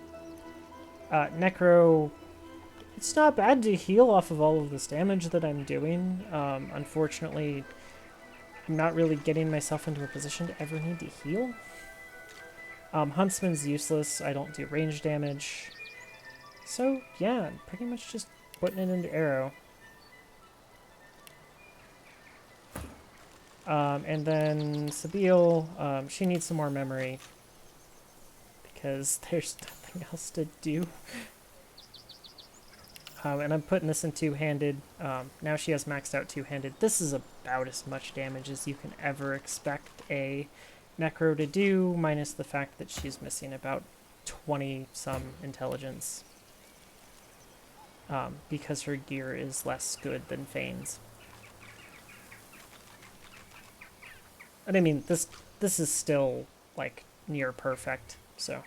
Necro, it's not bad to heal off of all of this damage that I'm doing. Unfortunately, I'm not really getting myself into a position to ever need to heal. Huntsman's useless. I don't do range damage. So, yeah, I'm pretty much just putting it into Arrow. And then Sabile, she needs some more memory. Because there's nothing else to do. And I'm putting this in two-handed. Now she has maxed out two-handed. This is about as much damage as you can ever expect a Necro to do, minus the fact that she's missing about 20-some intelligence. Because her gear is less good than Fane's. And I mean, this is still, like, near perfect, so.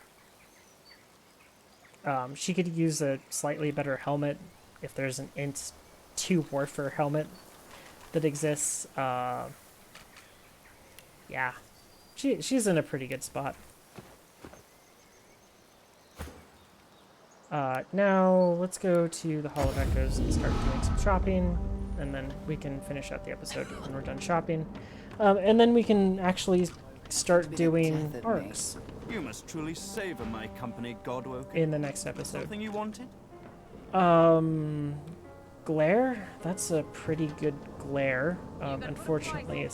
She could use a slightly better helmet if there's an Int 2 Warfare helmet that exists. Yeah. She's in a pretty good spot. Now, let's go to the Hall of Echoes and start doing some shopping, and then we can finish out the episode when we're done shopping. And then we can actually start doing arcs. You must truly savor my company, Godwoken. In the next episode. Something you wanted? Glare? That's a pretty good glare. Unfortunately,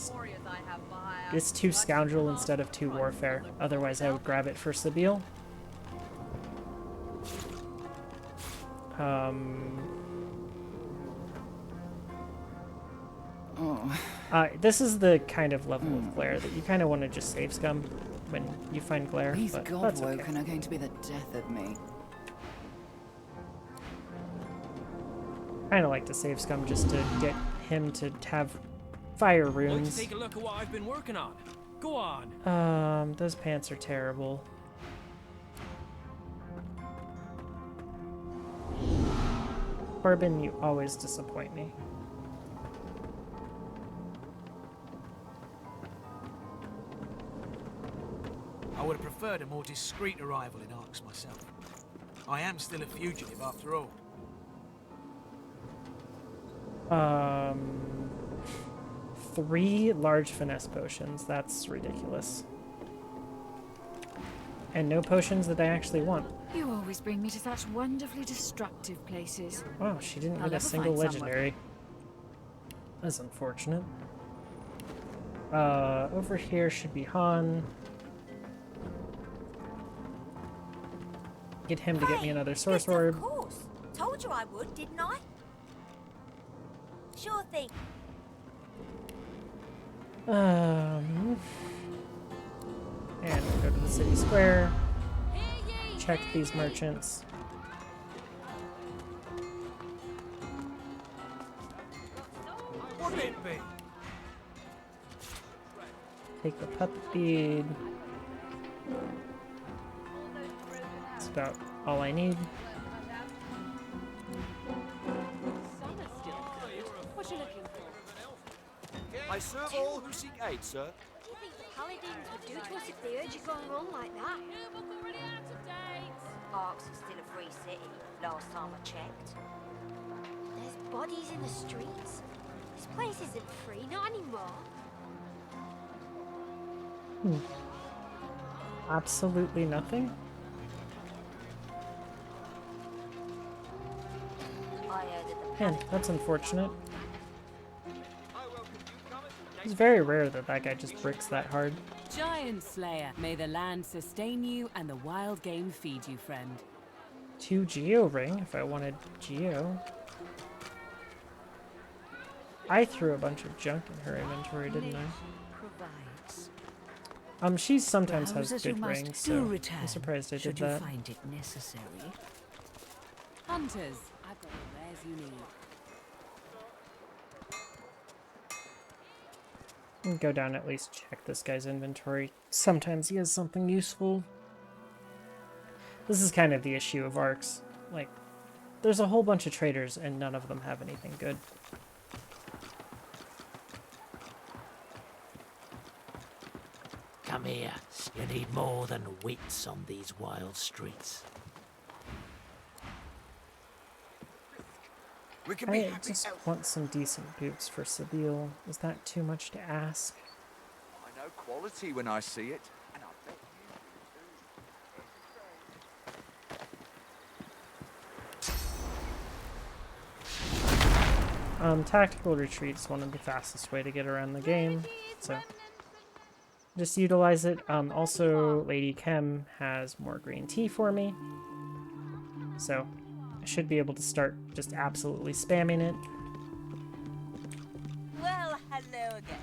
it's 2 Scoundrel instead of 2 Warfare. Otherwise, I would grab it for Sabile. This is the kind of level of glare that you kind of want to just save scum when you find glare. These but Godwoken that's okay. are going to be the death of me. Kind of like to save scum just to get him to have fire runes. Take a look at what I've been working on. Go on. Those pants are terrible. Corbin, you always disappoint me. I would have preferred a more discreet arrival in Arx myself. I am still a fugitive after all. 3 large finesse potions. That's ridiculous. And no potions that I actually want. You always bring me to such wonderfully destructive places. Wow, she didn't I'll get a never single find someone. legendary. That's unfortunate. Over here should be Han. Get him to get me another Source Orb. Of course. Told you I would, didn't I? Sure thing. And we'll go to the city square. Check these merchants. What'd it be? Take the puppet bead. That's about all I need. What you looking for? I serve all who seek aid, sir. What do you think the paladins would do to us if they heard you go and run like that? Arx is still a free city, last time I checked. There's bodies in the streets. This place isn't free, not anymore. Absolutely nothing. I heard that the Man, that's unfortunate. It's very rare that that guy just bricks that hard. Giant Slayer, may the land sustain you and the wild game feed you, friend. 2 Geo ring if I wanted Geo. I threw a bunch of junk in her inventory, didn't I? She sometimes has good rings, so I'm surprised I did that. Find it necessary. Hunters, I've got the wares you need. And go down at least check this guy's inventory. Sometimes he has something useful. This is kind of the issue of Arcs. Like, there's a whole bunch of traders and none of them have anything good. Come here. You need more than wits on these wild streets. I just want some decent boots for Seville. Is that too much to ask? I know quality when I see it. And I bet Tactical retreat's one of the fastest way to get around the game, so just utilize it. Also, Lady Chem has more green tea for me, so I should be able to start just absolutely spamming it. Well, hello again.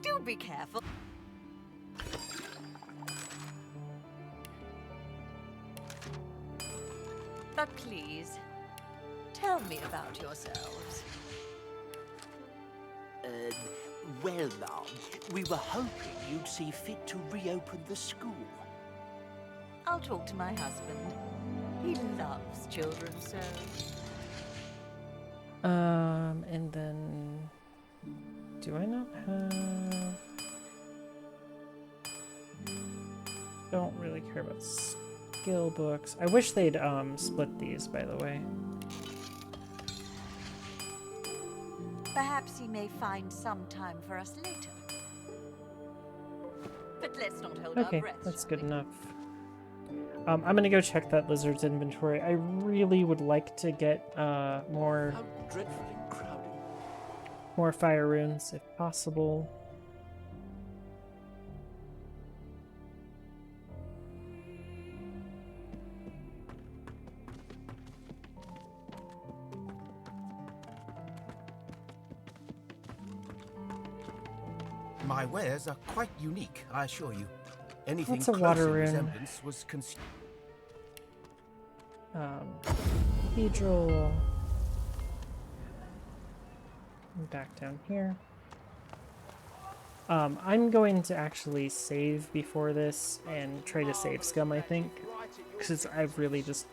Do be careful. But please, tell me about yourselves. Well, ma'am, we were hoping you'd see fit to reopen the school. I'll talk to my husband. He loves children so. And then... do I not have... don't really care about skill books. I wish they'd split these, by the way. Perhaps he may find some time for us later. But let's not hold our Okay, breath. that's good enough. I'm gonna go check that lizard's inventory. I really would like to get more fire runes if possible. My wares are quite unique, I assure you. Anything What's a close water in rune? resemblance was consumed. Cathedral. Back down here. I'm going to actually save before this and try to save scum, I think, because I've really just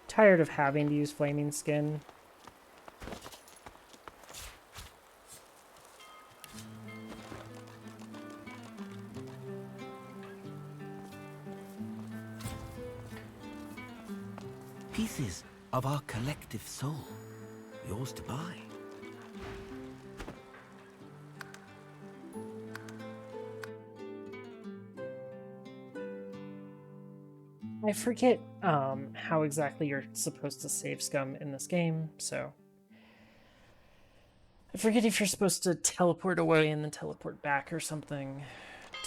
tired of having to use flaming skin. Pieces of our collective soul. Yours to buy. I forget how exactly you're supposed to save scum in this game, so I forget if you're supposed to teleport away and then teleport back or something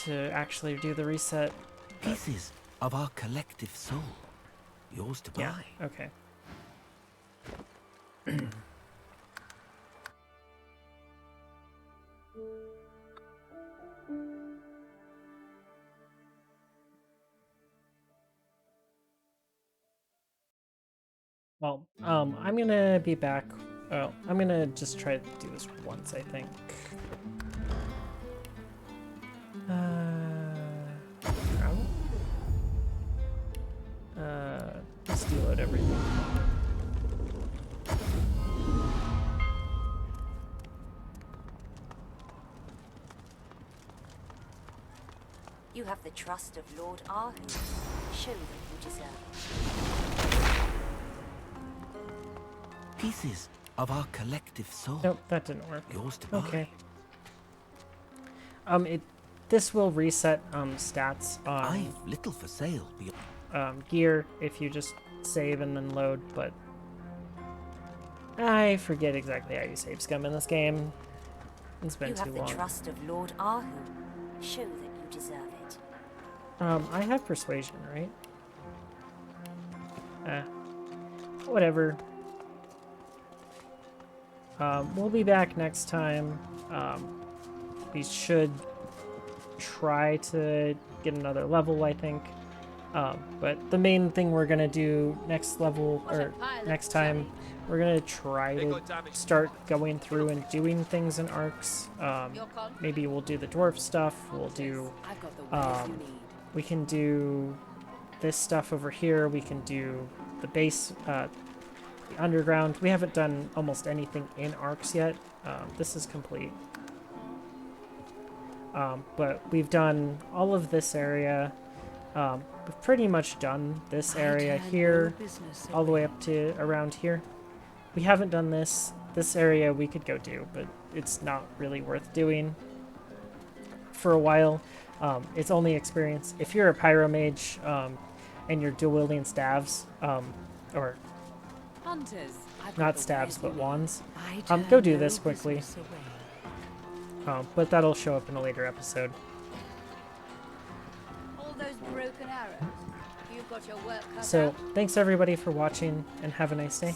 to actually do the reset. Pieces of our collective soul. Yours to buy. Yeah, okay. Well, I'm gonna be back. Oh, I'm gonna just try to do this once, I think. Travel? Let's deload everything. You have the trust of Lord Ahu. Show them you deserve Pieces of our collective soul. Nope, that didn't work. Yours to buy. Okay. This will reset stats on I've little for sale. Gear if you just save and then load, but I forget exactly how you save scum in this game. It's been you too have long. the trust of Lord Ahu. Show that you deserve it. I have persuasion, right? Whatever. We'll be back next time. We should try to get another level, I think. But the main thing we're gonna do next level, or next time, we're gonna try to start going through and doing things in arcs. Maybe we'll do the dwarf stuff. We'll do, we can do this stuff over here. We can do the base, the underground. We haven't done almost anything in arcs yet. This is complete. But we've done all of this area. We've pretty much done this area here, all the way up to around here. We haven't done this. This area we could go do, but it's not really worth doing for a while. It's only experience. If you're a pyro mage and you're dual wielding staves, or Hunters, not stabs but wands, go do this quickly. But that'll show up in a later episode. All those broken arrows. You've got your work cut So out. thanks everybody for watching, and have a nice day.